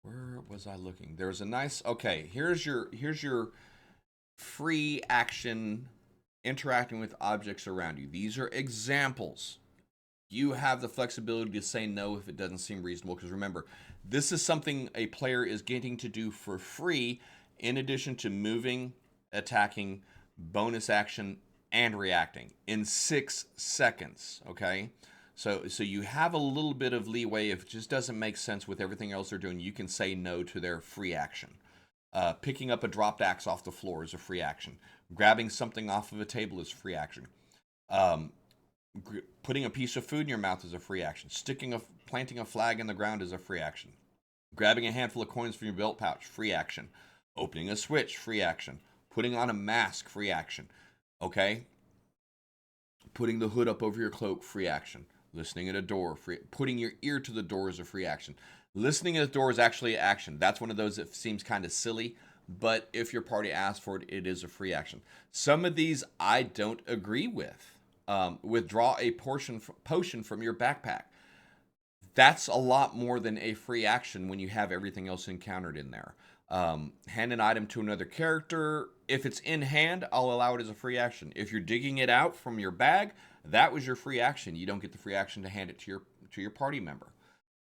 Speaker 1: Where was I looking? There's a nice. Okay, here's your free action interacting with objects around you. These are examples. You have the flexibility to say no if it doesn't seem reasonable, because remember, this is something a player is getting to do for free in addition to moving, attacking, bonus action, and reacting in 6 seconds, okay? So you have a little bit of leeway. If it just doesn't make sense with everything else they're doing, you can say no to their free action. Picking up a dropped axe off the floor is a free action. Grabbing something off of a table is free action. Um, Putting a piece of food in your mouth is a free action. Planting a flag in the ground is a free action. Grabbing a handful of coins from your belt pouch, free action. Opening a switch, free action. Putting on a mask, free action. Okay? Putting the hood up over your cloak, free action. Listening at a door, free. Putting your ear to the door is a free action. Listening at the door is actually action. That's one of those that seems kind of silly, but if your party asks for it, it is a free action. Some of these I don't agree with. Withdraw a potion from your backpack. That's a lot more than a free action when you have everything else encountered in there. Hand an item to another character. If it's in hand, I'll allow it as a free action. If you're digging it out from your bag, that was your free action. You don't get the free action to hand it to your party member.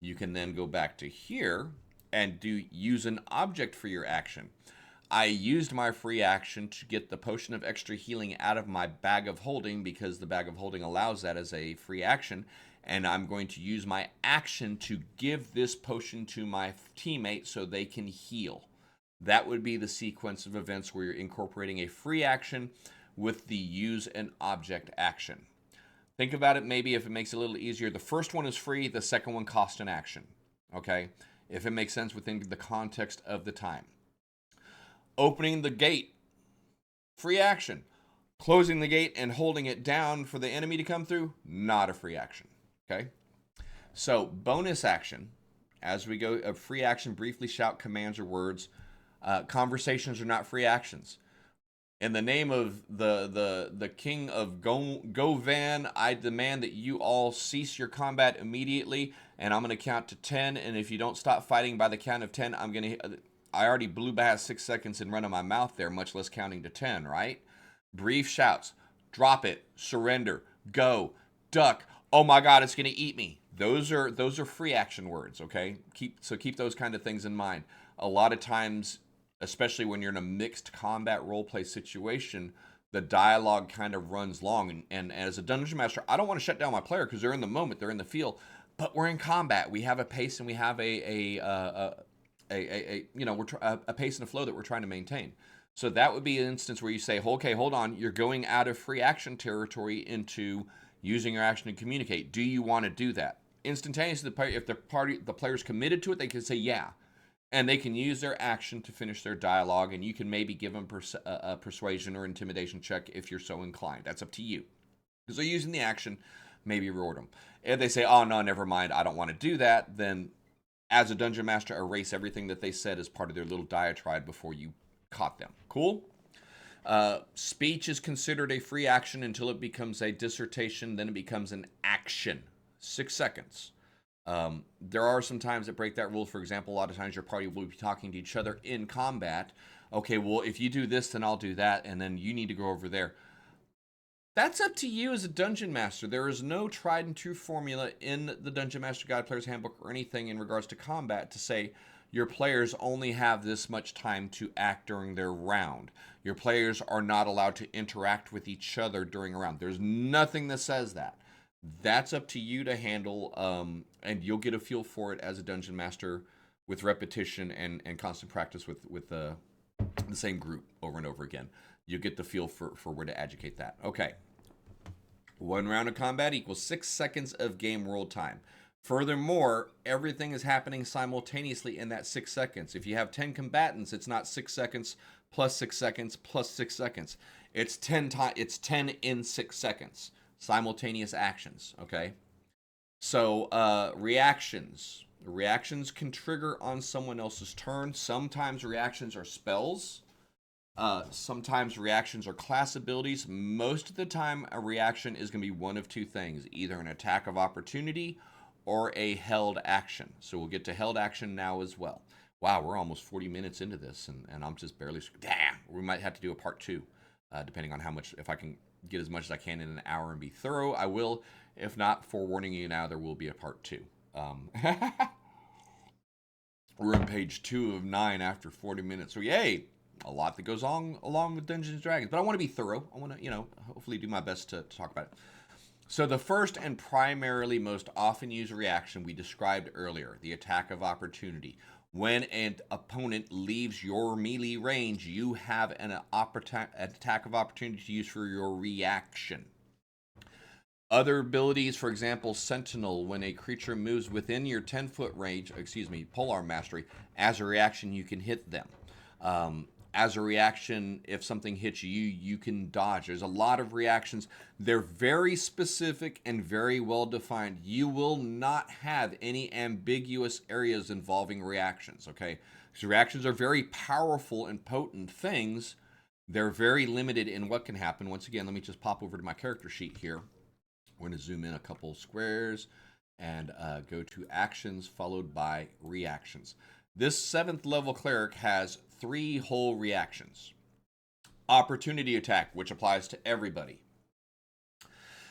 Speaker 1: You can then go back to here and use an object for your action. I used my free action to get the potion of extra healing out of my bag of holding because the bag of holding allows that as a free action. And I'm going to use my action to give this potion to my teammate so they can heal. That would be the sequence of events where you're incorporating a free action with the use an object action. Think about it maybe if it makes it a little easier. The first one is free, the second one costs an action. Okay? If it makes sense within the context of the time. Opening the gate, free action. Closing the gate and holding it down for the enemy to come through, not a free action. Okay? So, bonus action. As we go, a free action, briefly shout commands or words. Conversations are not free actions. In the name of the king of Govan, I demand that you all cease your combat immediately, and I'm going to count to 10, and if you don't stop fighting by the count of 10, I already blew past 6 seconds and run of my mouth there, much less counting to 10, right? Brief shouts. Drop it. Surrender. Go. Duck. Oh my God, it's going to eat me. Those are free action words, okay? Keep those kind of things in mind. A lot of times, especially when you're in a mixed combat roleplay situation, the dialogue kind of runs long. And as a dungeon master, I don't want to shut down my player because they're in the moment, they're in the field, but we're in combat. We have a pace and we have a pace and a flow that we're trying to maintain. So that would be an instance where you say, okay, hold on, you're going out of free action territory into using your action to communicate. Do you want to do that? Instantaneously, if the player's committed to it, they can say yeah. And they can use their action to finish their dialogue, and you can maybe give them a persuasion or intimidation check if you're so inclined. That's up to you. Because they're using the action, maybe reward them. If they say, oh, no, never mind, I don't want to do that, then as a dungeon master, erase everything that they said as part of their little diatribe before you caught them. Cool? Speech is considered a free action until it becomes a dissertation, then it becomes an action. 6 seconds. There are some times that break that rule. For example, a lot of times your party will be talking to each other in combat. Okay, well, if you do this, then I'll do that, and then you need to go over there. That's up to you as a dungeon master. There is no tried and true formula in the Dungeon Master Guide Player's Handbook or anything in regards to combat to say your players only have this much time to act during their round. Your players are not allowed to interact with each other during a round. There's nothing that says that. That's up to you to handle, and you'll get a feel for it as a dungeon master with repetition and constant practice with the same group over and over again. You get the feel for where to educate that. Okay. 1 round of combat equals 6 seconds of game world time. Furthermore, everything is happening simultaneously in that 6 seconds. If you have 10 combatants, it's not 6 seconds plus 6 seconds plus 6 seconds. It's 10 in 6 seconds. Simultaneous actions, okay? So, reactions. Reactions can trigger on someone else's turn. Sometimes reactions are spells. Sometimes reactions are class abilities. Most of the time, a reaction is going to be one of two things, either an attack of opportunity or a held action. So we'll get to held action now as well. Wow, we're almost 40 minutes into this, and I'm just barely... Damn, we might have to do a part 2, depending on how much... If I can get as much as I can in an hour and be thorough, I will. If not, forewarning you now, there will be a part 2. We're on page 2 of 9 after 40 minutes. So yay! A lot that goes on along with Dungeons & Dragons. But I want to be thorough. I want to, hopefully do my best to talk about it. So the first and primarily most often used reaction we described earlier, the attack of opportunity. When an opponent leaves your melee range, you have an attack of opportunity to use for your reaction. Other abilities, for example, Sentinel, when a creature moves within your 10-foot range, Polearm Mastery, as a reaction, you can hit them. As a reaction, if something hits you, you can dodge. There's a lot of reactions. They're very specific and very well defined. You will not have any ambiguous areas involving reactions, okay? Because reactions are very powerful and potent things. They're very limited in what can happen. Once again, let me just pop over to my character sheet here. We're going to zoom in a couple squares and go to actions followed by reactions. This 7th level cleric has 3 whole reactions. Opportunity attack, which applies to everybody.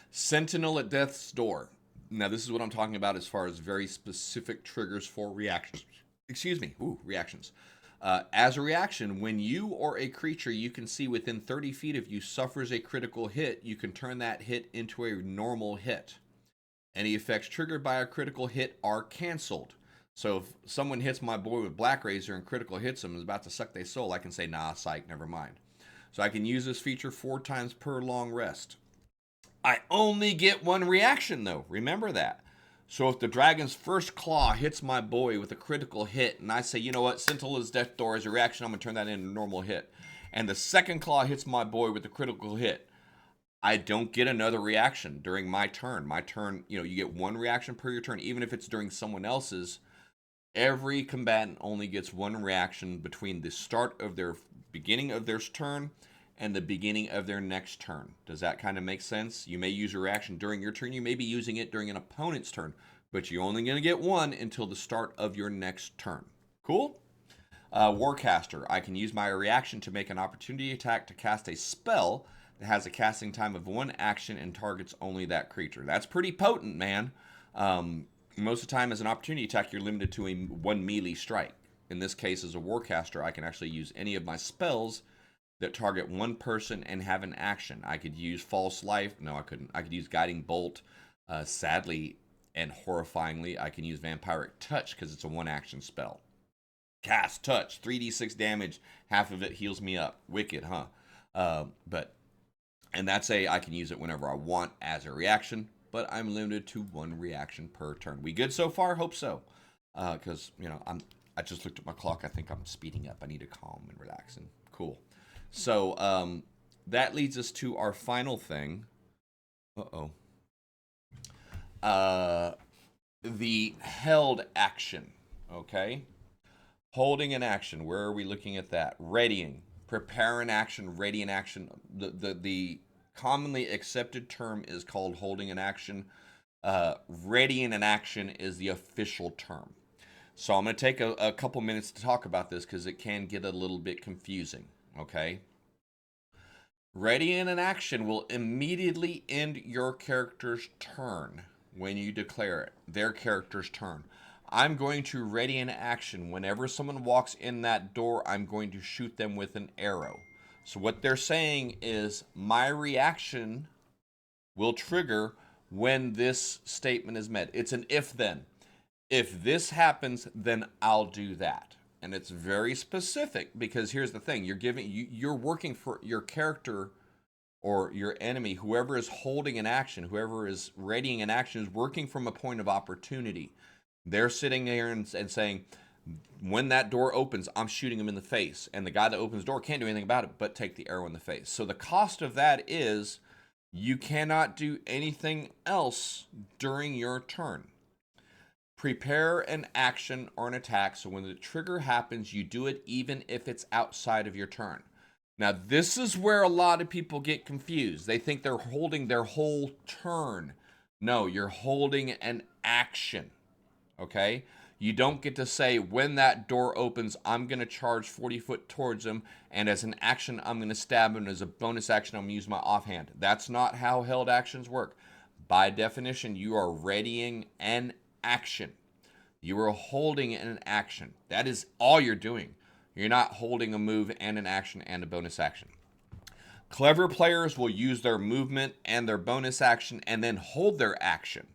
Speaker 1: Sentinel at death's door. Now, this is what I'm talking about as far as very specific triggers for reactions. Reactions. As a reaction, when you or a creature you can see within 30 feet of you suffers a critical hit, you can turn that hit into a normal hit. Any effects triggered by a critical hit are canceled. So if someone hits my boy with Black Razor and critical hits him and is about to suck their soul, I can say, nah, psych, never mind. So I can use this feature 4 times per long rest. I only get 1 reaction, though. Remember that. So if the dragon's first claw hits my boy with a critical hit, and I say, you know what, Sentinel's Death Door as a reaction, I'm going to turn that into a normal hit. And the second claw hits my boy with a critical hit, I don't get another reaction during my turn. My turn, you get 1 reaction per your turn, even if it's during someone else's. Every combatant only gets 1 reaction between the start of their beginning of their turn and the beginning of their next turn. Does that kind of make sense? You may use a reaction during your turn. You may be using it during an opponent's turn, but you're only going to get 1 until the start of your next turn. Cool? Warcaster. I can use my reaction to make an opportunity attack to cast a spell that has a casting time of 1 action and targets only that creature. That's pretty potent, man. Most of the time, as an opportunity attack, you're limited to a 1 melee strike. In this case, as a Warcaster, I can actually use any of my spells that target 1 person and have an action. I could use False Life. No, I couldn't. I could use Guiding Bolt. Sadly and horrifyingly, I can use Vampiric Touch because it's a 1-action spell. Cast Touch, 3d6 damage. Half of it heals me up. Wicked, huh? And that's I can use it whenever I want as a reaction. But I'm limited to 1 reaction per turn. We good so far? Hope so. Because, I just looked at my clock. I think I'm speeding up. I need to calm and relax. And cool. So, that leads us to our final thing. The held action. Okay? Holding an action. Where are we looking at that? Readying. Prepare an action. Ready an action. The commonly accepted term is called holding an action. Readying an action is the official term. So I'm going to take a couple minutes to talk about this because it can get a little bit confusing. Okay? Readying an action will immediately end your character's turn when you declare it. Their character's turn. I'm going to ready an action. Whenever someone walks in that door, I'm going to shoot them with an arrow. So what they're saying is my reaction will trigger when this statement is met. It's an if-then. If this happens, then I'll do that. And it's very specific because here's the thing. You're working for your character or your enemy. Whoever is holding an action, whoever is readying an action is working from a point of opportunity. They're sitting there and saying, when that door opens, I'm shooting him in the face. And the guy that opens the door can't do anything about it but take the arrow in the face. So the cost of that is you cannot do anything else during your turn. Prepare an action or an attack so when the trigger happens, you do it even if it's outside of your turn. Now, this is where a lot of people get confused. They think they're holding their whole turn. No, you're holding an action, okay? You don't get to say, when that door opens, I'm going to charge 40 foot towards him, and as an action, I'm going to stab him. As a bonus action, I'm going to use my offhand. That's not how held actions work. By definition, you are readying an action. You are holding an action. That is all you're doing. You're not holding a move and an action and a bonus action. Clever players will use their movement and their bonus action and then hold their action.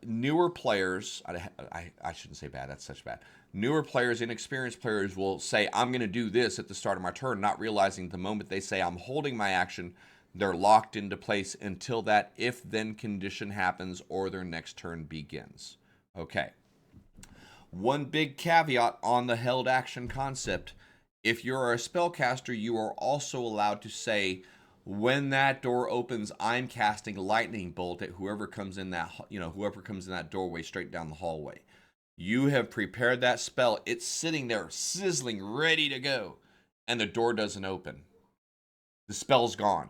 Speaker 1: Newer players, I shouldn't say bad, that's such bad. Newer players, inexperienced players will say, I'm going to do this at the start of my turn, not realizing the moment they say I'm holding my action, they're locked into place until that if-then condition happens or their next turn begins. Okay. One big caveat on the held action concept. If you're a spellcaster, you are also allowed to say, when that door opens, I'm casting lightning bolt at whoever comes in that doorway straight down the hallway. You have prepared that spell. It's sitting there sizzling, ready to go, and the door doesn't open. The spell's gone.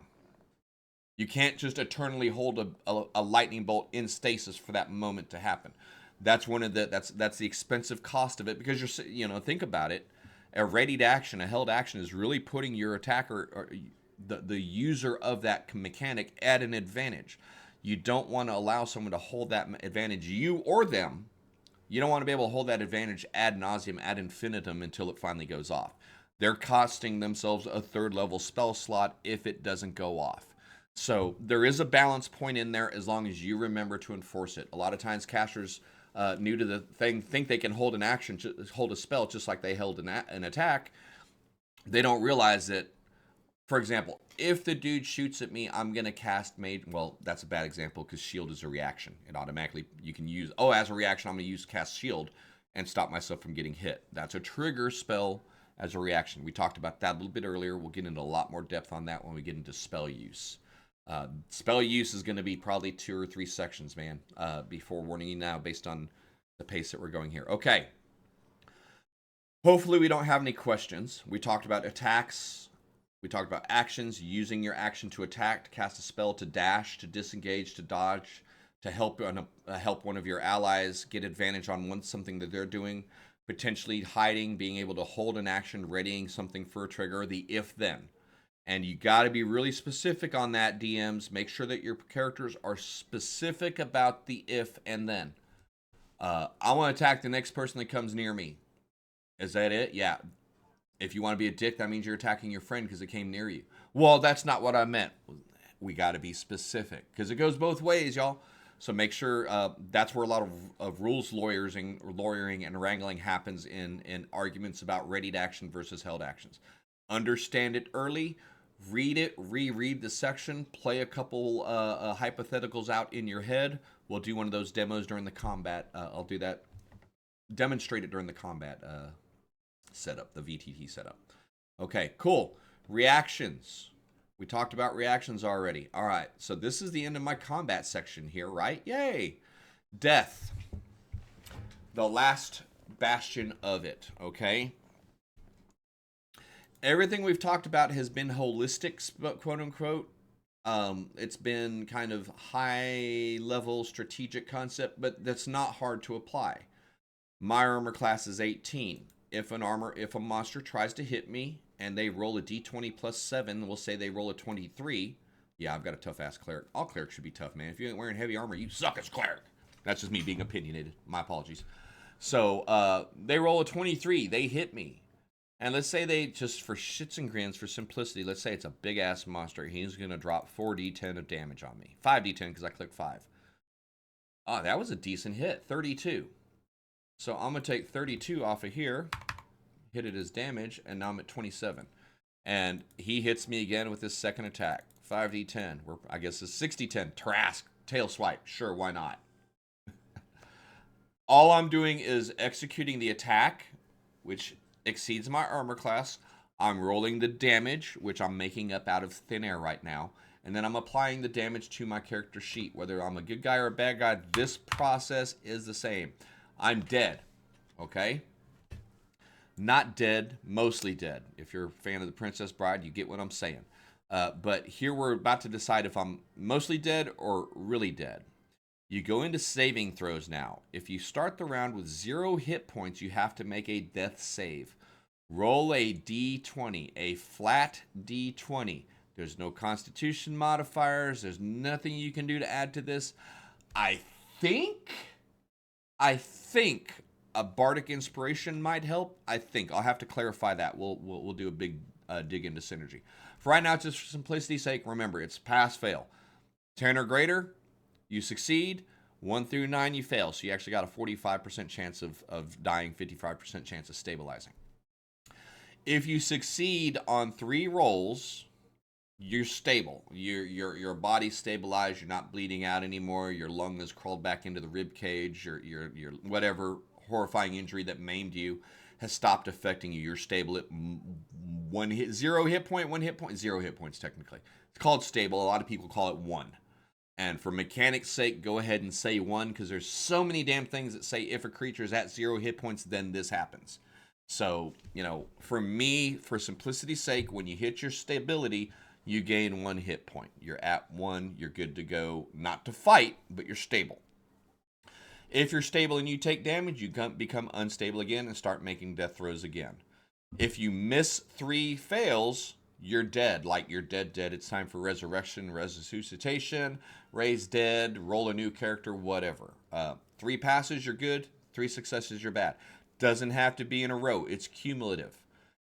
Speaker 1: You can't just eternally hold a lightning bolt in stasis for that moment to happen. That's that's the expensive cost of it, because think about it. A readied action, a held action, is really putting your attacker or the user of that mechanic at an advantage. You don't want to allow someone to hold that advantage, you or them. You don't want to be able to hold that advantage ad nauseum, ad infinitum, until it finally goes off. They're costing themselves a third level spell slot if it doesn't go off. So there is a balance point in there as long as you remember to enforce it. A lot of times casters new to the thing think they can hold an action, hold a spell just like they held an attack. They don't realize that, for example, if the dude shoots at me, I'm going to cast Mage. Well, that's a bad example because shield is a reaction. It automatically, you can use, as a reaction, I'm going to use cast shield and stop myself from getting hit. That's a trigger spell as a reaction. We talked about that a little bit earlier. We'll get into a lot more depth on that when we get into spell use. Spell use is going to be probably 2 or 3 sections, man, before warning you now based on the pace that we're going here. Okay. Hopefully we don't have any questions. We talked about attacks. We talked about actions, using your action to attack, to cast a spell, to dash, to disengage, to dodge, to help one of your allies get advantage on something that they're doing, potentially hiding, being able to hold an action, readying something for a trigger, the if-then. And you got to be really specific on that, DMs. Make sure that your characters are specific about the if and then. I want to attack the next person that comes near me. Is that it? Yeah. If you want to be a dick, that means you're attacking your friend because it came near you. Well, that's not what I meant. We got to be specific because it goes both ways, y'all. So make sure that's where a lot of rules lawyering and wrangling happens in arguments about readied action versus held actions. Understand it early, read it, reread the section, play a couple hypotheticals out in your head. We'll do one of those demos during the combat. I'll do that. Demonstrate it during the combat setup, the VTT setup. Okay, cool. Reactions. We talked about reactions already. All right, so this is the end of my combat section here, right? Yay! Death. The last bastion of it, okay? Everything we've talked about has been holistic, quote unquote. It's been kind of high level strategic concept, but that's not hard to apply. My armor class is 18. If a monster tries to hit me and they roll a d20 plus 7, we'll say they roll a 23. Yeah, I've got a tough ass cleric. All clerics should be tough, man. If you ain't wearing heavy armor, you suck as cleric. That's just me being opinionated. My apologies. So they roll a 23. They hit me. And let's say they, just for shits and grins, for simplicity, let's say it's a big-ass monster. He's going to drop 4d10 of damage on me. 5d10 because I clicked 5. Oh, that was a decent hit. 32. So I'm going to take 32 off of here, hit it as damage, and now I'm at 27. And he hits me again with his second attack. 5d10. I guess it's 60-10. Trask. Tail swipe. Sure, why not? All I'm doing is executing the attack, which exceeds my armor class. I'm rolling the damage, which I'm making up out of thin air right now. and then I'm applying the damage to my character sheet. Whether I'm a good guy or a bad guy, this process is the same. I'm dead, okay? Not dead, mostly dead. If you're a fan of The Princess Bride, you get what I'm saying. But here we're about to decide if I'm mostly dead or really dead. You go into saving throws now. If you start the round with 0 hit points, you have to make a death save. Roll a d20, a flat d20. There's no constitution modifiers. There's nothing you can do to add to this. I think a bardic inspiration might help. I think I'll have to clarify that. We'll do a big dig into synergy. For right now, just for simplicity's sake, remember it's pass fail. 10 or greater, you succeed. 1 through 9, you fail. So you actually got a 45% chance of dying, 55% chance of stabilizing. If you succeed on 3 rolls, you're stable. Your body's stabilized. You're not bleeding out anymore. Your lung has crawled back into the rib cage. Your whatever horrifying injury that maimed you has stopped affecting you. You're stable at 0 hit point, 1 hit point, 0 hit points technically. It's called stable. A lot of people call it 1. And for mechanics' sake, go ahead and say 1 because there's so many damn things that say if a creature is at 0 hit points, then this happens. So, you know, for me, for simplicity's sake, when you hit your stability, you gain 1 hit point. You're at 1, you're good to go. Not to fight, but you're stable. If you're stable and you take damage, you become unstable again and start making death throws again. If you miss 3 fails, you're dead. Like you're dead. It's time for resurrection, resuscitation, raise dead, roll a new character, whatever. 3 passes, you're good. 3 successes, you're bad. Doesn't have to be in a row. It's cumulative.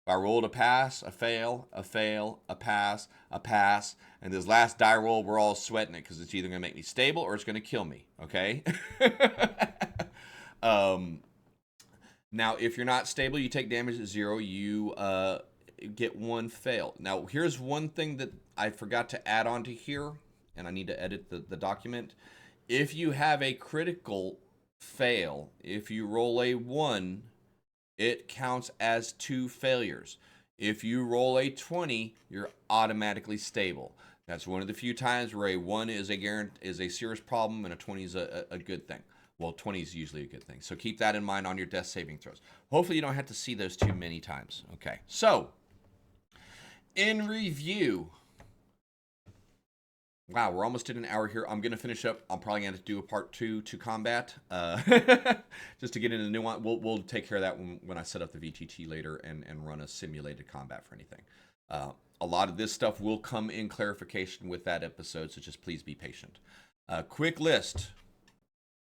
Speaker 1: If I rolled a pass, a fail, a fail, a pass, and this last die roll, we're all sweating it because it's either going to make me stable or it's going to kill me, okay? Now, if you're not stable, you take damage at 0, you get 1 fail. Now, here's one thing that I forgot to add on to here, and I need to edit the document. If you have a critical fail, if you roll a 1, it counts as 2 failures. If you roll a 20, you're automatically stable. That's one of the few times where a 1 is a serious problem and a 20 is a good thing. Well, 20 is usually a good thing. So keep that in mind on your death saving throws. Hopefully you don't have to see those too many times. Okay, so in review, wow, we're almost at an hour here. I'm going to finish up. I'm probably going to do a part 2 to combat, just to get into the nuance. We'll take care of that when I set up the VTT later and run a simulated combat for anything. A lot of this stuff will come in clarification with that episode, so just please be patient. Quick list.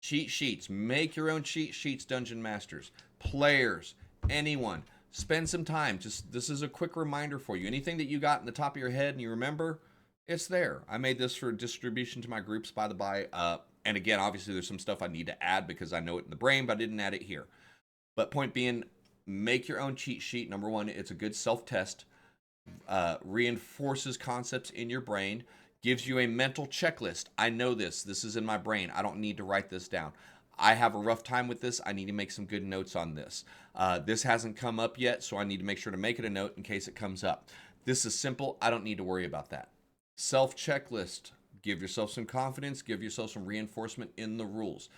Speaker 1: Cheat sheets. Make your own cheat sheets, Dungeon Masters. Players. Anyone. Spend some time. This is a quick reminder for you. Anything that you got in the top of your head and you remember, it's there. I made this for distribution to my groups, by the by. And again, obviously, there's some stuff I need to add because I know it in the brain, but I didn't add it here. But point being, make your own cheat sheet. Number 1, it's a good self-test. Reinforces concepts in your brain. Gives you a mental checklist. I know this. This is in my brain. I don't need to write this down. I have a rough time with this. I need to make some good notes on this. This hasn't come up yet, so I need to make sure to make it a note in case it comes up. This is simple. I don't need to worry about that. Self-checklist. Give yourself some confidence. Give yourself some reinforcement in the rules.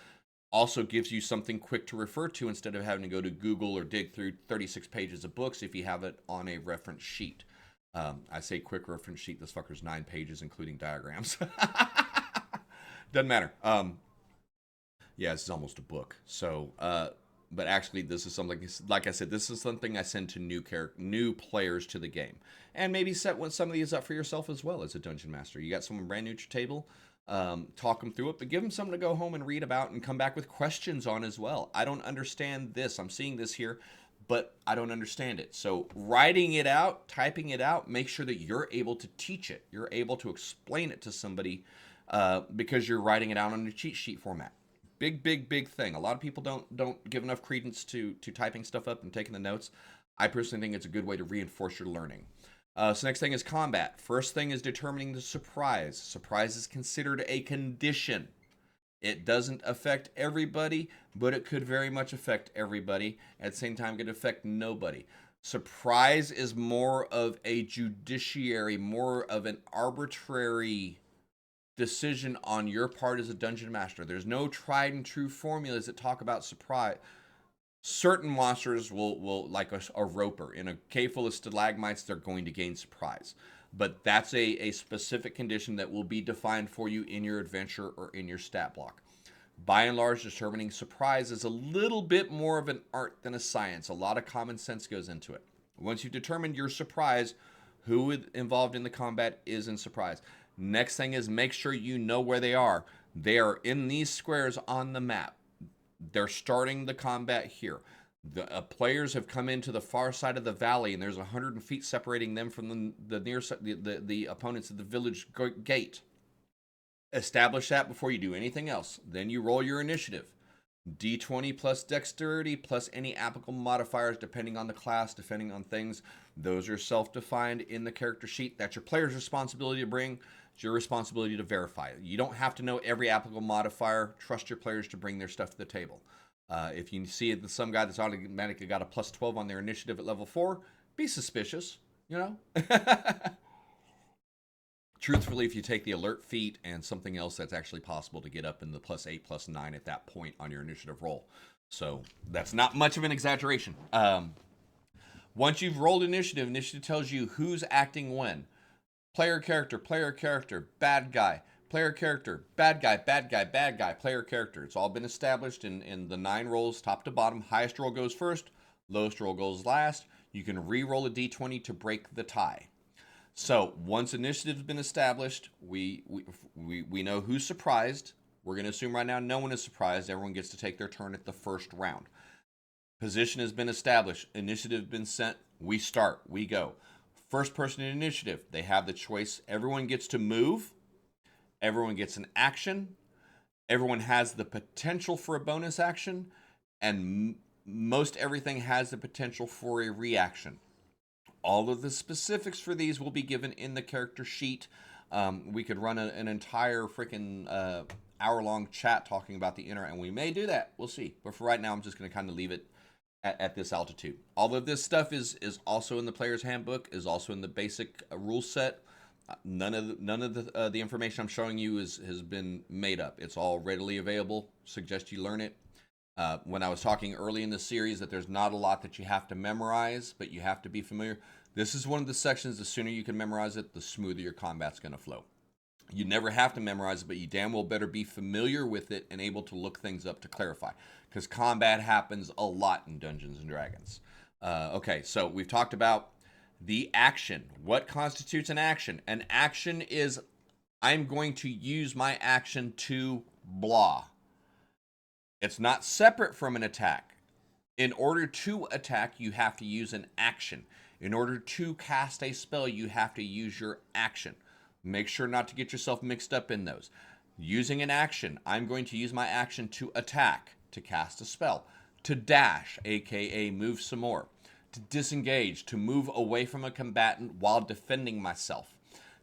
Speaker 1: Also gives you something quick to refer to instead of having to go to Google or dig through 36 pages of books if you have it on a reference sheet. I say quick reference sheet. This fucker's 9 pages, including diagrams. Doesn't matter. Yeah, this is almost a book. So, but actually, this is something. Like I said, this is something I send to new players to the game, and maybe set some of these up for yourself as well as a dungeon master. You got someone brand new to your table. Talk them through it, but give them something to go home and read about and come back with questions on as well. I don't understand this. I'm seeing this here, but I don't understand it. So writing it out, typing it out, make sure that you're able to teach it. You're able to explain it to somebody because you're writing it out on a cheat sheet format. Big thing. A lot of people don't give enough credence to typing stuff up and taking the notes. I personally think it's a good way to reinforce your learning. So next thing is combat. First thing is determining the surprise. Surprise is considered a condition. It doesn't affect everybody, but it could very much affect everybody. At the same time, it could affect nobody. Surprise is more of a judiciary, more of an arbitrary decision on your part as a dungeon master. There's no tried and true formulas that talk about surprise. Certain monsters will like a roper in a cave full of stalagmites, they're going to gain surprise, but that's a specific condition that will be defined for you in your adventure or in your stat block. By and large, determining surprise is a little bit more of an art than a science. A lot of common sense goes into it. Once you've determined your surprise, who involved in the combat is in surprise. Next thing is make sure you know where they are. They are in these squares on the map. They're starting the combat here. The players have come into the far side of the valley, and there's 100 feet separating them from the near the opponents at the village gate. Establish that before you do anything else. Then you roll your initiative. D20 plus dexterity plus any applicable modifiers depending on the class, depending on things. Those are self-defined in the character sheet. That's your player's responsibility to bring. It's your responsibility to verify. You don't have to know every applicable modifier. Trust your players to bring their stuff to the table. If you see it, some guy that's automatically got a plus 12 on their initiative at level 4, be suspicious, you know? Truthfully, if you take the alert feat and something else, that's actually possible to get up in the plus 8, plus 9 at that point on your initiative roll. So that's not much of an exaggeration. Once you've rolled initiative, initiative tells you who's acting when. Player character, bad guy. Player character, bad guy, player character. It's all been established in the 9 rolls, top to bottom. Highest roll goes first, lowest roll goes last. You can re-roll a d20 to break the tie. So once initiative's been established, we know who's surprised. We're going to assume right now no one is surprised. Everyone gets to take their turn at the first round. Position has been established. Initiative been sent. We start. We go. First person in initiative. They have the choice. Everyone gets to move. Everyone gets an action. Everyone has the potential for a bonus action. And most everything has the potential for a reaction. All of the specifics for these will be given in the character sheet. We could run an entire freaking hour-long chat talking about the inner, and we may do that. We'll see. But for right now, I'm just going to kind of leave it at this altitude. All of this stuff is also in the player's handbook, is also in the basic rule set. None of the information I'm showing you has been made up. It's all readily available. Suggest you learn it. When I was talking early in the series that there's not a lot that you have to memorize, but you have to be familiar. This is one of the sections, the sooner you can memorize it, the smoother your combat's going to flow. You never have to memorize it, but you damn well better be familiar with it and able to look things up to clarify. Because combat happens a lot in Dungeons & Dragons. Okay, so we've talked about the action. What constitutes an action? An action is, I'm going to use my action to blah. It's not separate from an attack. In order to attack, you have to use an action. In order to cast a spell, you have to use your action. Make sure not to get yourself mixed up in those. Using an action, I'm going to use my action to attack, to cast a spell, to dash, aka move some more, to disengage, to move away from a combatant while defending myself,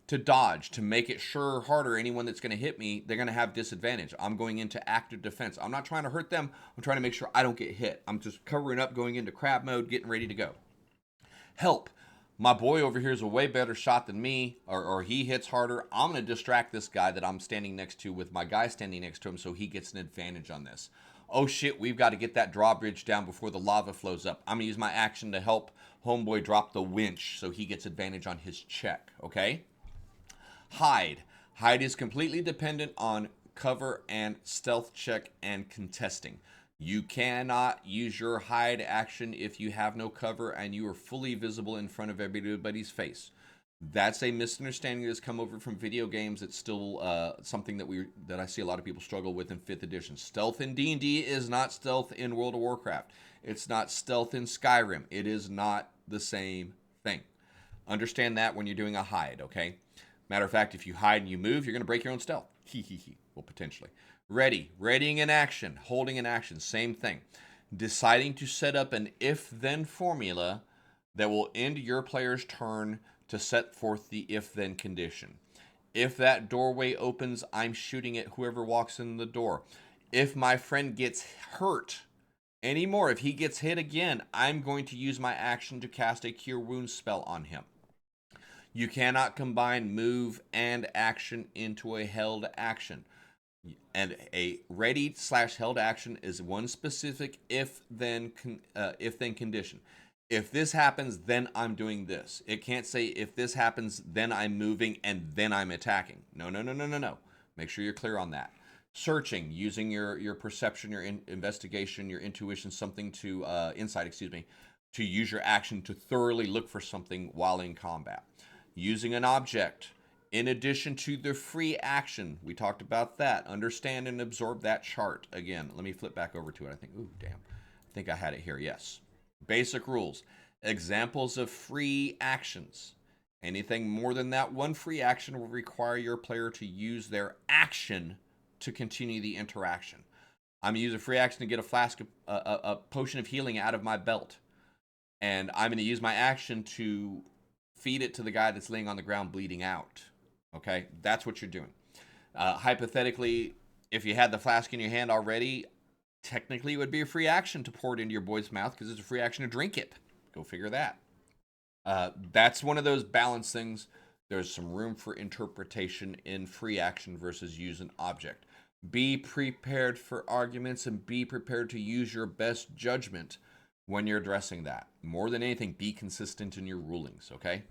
Speaker 1: to dodge, to make it harder. Anyone that's going to hit me, they're going to have disadvantage. I'm going into active defense. I'm not trying to hurt them. I'm trying to make sure I don't get hit. I'm just covering up, going into crab mode, getting ready to go. Help. My boy over here is a way better shot than me, or he hits harder. I'm going to distract this guy that I'm standing next to with my guy standing next to him so he gets an advantage on this. Oh shit, we've got to get that drawbridge down before the lava flows up. I'm going to use my action to help homeboy drop the winch so he gets advantage on his check, okay? Hide. Hide is completely dependent on cover and stealth check and contesting. You cannot use your hide action if you have no cover and you are fully visible in front of everybody's face. That's a misunderstanding that's come over from video games. It's still something that I see a lot of people struggle with in 5th edition. Stealth in D&D is not stealth in World of Warcraft. It's not stealth in Skyrim. It is not the same thing. Understand that when you're doing a hide, okay? Matter of fact, if you hide and you move, you're going to break your own stealth. Well, potentially. Ready. Readying an action. Holding an action. Same thing. Deciding to set up an if-then formula that will end your player's turn to set forth the if-then condition. If that doorway opens, I'm shooting at whoever walks in the door. If my friend gets hurt anymore. If he gets hit again, I'm going to use my action to cast a Cure Wounds spell on him. You cannot combine move and action into a held action. And a ready/held action is one specific if-then condition. If this happens, then I'm doing this. It can't say if this happens, then I'm moving and then I'm attacking. No, no, no, no, no, no. Make sure you're clear on that. Searching, using your perception, your investigation, your intuition, something to insight, excuse me, to use your action to thoroughly look for something while in combat. Using an object. In addition to the free action, we talked about that. Understand and absorb that chart. Again, let me flip back over to it. I think, ooh, damn. I think I had it here. Yes. Basic rules. Examples of free actions. Anything more than that one free action will require your player to use their action to continue the interaction. I'm going to use a free action to get a flask of a potion of healing out of my belt. And I'm going to use my action to feed it to the guy that's laying on the ground bleeding out. Okay, that's what you're doing. Hypothetically, if you had the flask in your hand already, technically it would be a free action to pour it into your boy's mouth because it's a free action to drink it. Go figure that. That's one of those balance things. There's some room for interpretation in free action versus use an object. Be prepared for arguments and be prepared to use your best judgment when you're addressing that. More than anything, be consistent in your rulings, okay?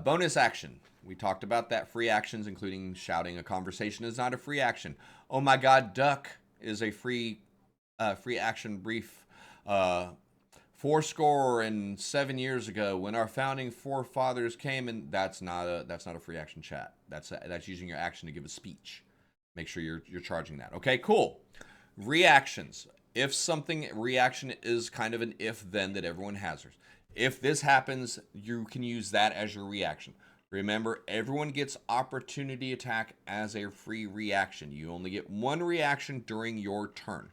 Speaker 1: Bonus action. We talked about that. Free actions, including shouting a conversation, is not a free action. Oh my God, duck is a free action brief. 407 years ago, when our founding forefathers came, and that's not a free action chat. That's using your action to give a speech. Make sure you're charging that. Okay, cool. Reactions. If something reaction is kind of an if then that everyone has. If this happens, you can use that as your reaction. Remember, everyone gets opportunity attack as a free reaction. You only get one reaction during your turn.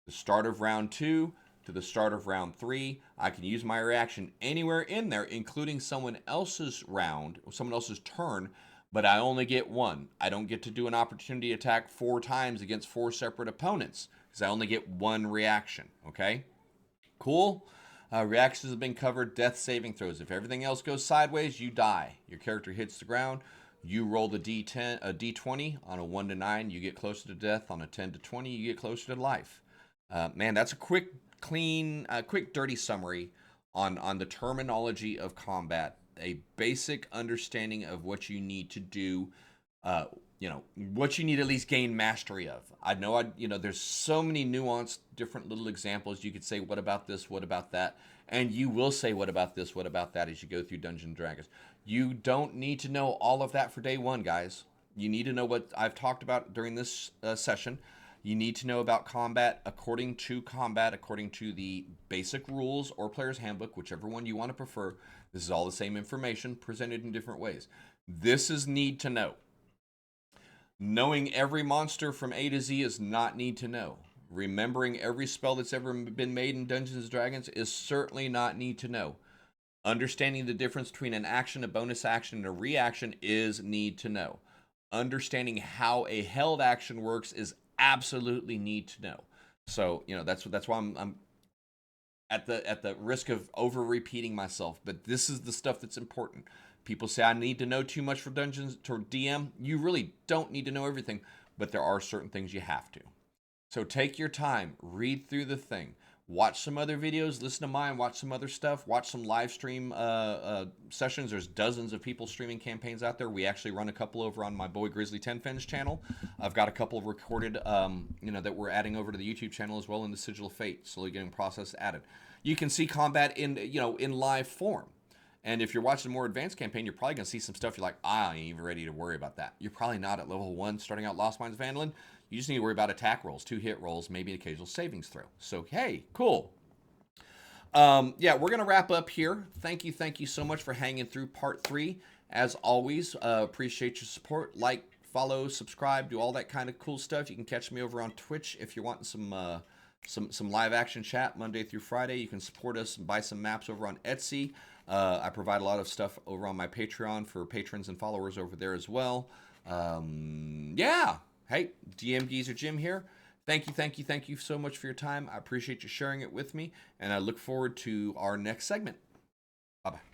Speaker 1: The start of round 2 to the start of round 3, I can use my reaction anywhere in there, including someone else's round, or someone else's turn, but I only get one. I don't get to do an opportunity attack 4 times against 4 separate opponents, because I only get one reaction, okay? Cool? Reactions have been covered. Death saving throws. If everything else goes sideways, you die. Your character hits the ground. You roll the D20 on a 1 to 9. You get closer to death. On a 10 to 20, you get closer to life. Man, that's a quick, dirty summary on the terminology of combat. A basic understanding of what you need to do. What you need to at least gain mastery of. I know, there's so many nuanced, different little examples. You could say, what about this? What about that? And you will say, what about this? What about that? As you go through Dungeons & Dragons. You don't need to know all of that for day one, guys. You need to know what I've talked about during this session. You need to know about combat according to the basic rules or player's handbook, whichever one you want to prefer. This is all the same information presented in different ways. This is need to know. Knowing every monster from A to Z is not need to know. Remembering every spell that's ever been made in Dungeons & Dragons is certainly not need to know. Understanding the difference between an action, a bonus action, and a reaction is need to know. Understanding how a held action works is absolutely need to know. So, that's why I'm at the risk of over repeating myself, but this is the stuff that's important. People say I need to know too much for Dungeons to DM. You really don't need to know everything, but there are certain things you have to. So take your time, read through the thing, watch some other videos, listen to mine, watch some other stuff, watch some live stream sessions. There's dozens of people streaming campaigns out there. We actually run a couple over on my boy Grizzly Tenfin's channel. I've got a couple recorded, that we're adding over to the YouTube channel as well in the Sigil of Fate, slowly getting process added. You can see combat in live form. And if you're watching a more advanced campaign, you're probably going to see some stuff you're like, I ain't even ready to worry about that. You're probably not at level 1 starting out Lost Mines of Phandalin. You just need to worry about attack rolls, 2 hit rolls, maybe an occasional savings throw. So, hey, cool. We're going to wrap up here. Thank you so much for hanging through part 3. As always, appreciate your support. Like, follow, subscribe, do all that kind of cool stuff. You can catch me over on Twitch if you're wanting some live action chat Monday through Friday. You can support us and buy some maps over on Etsy. I provide a lot of stuff over on my Patreon for patrons and followers over there as well. Hey, DMGeezerjim here. Thank you so much for your time. I appreciate you sharing it with me, and I look forward to our next segment. Bye bye.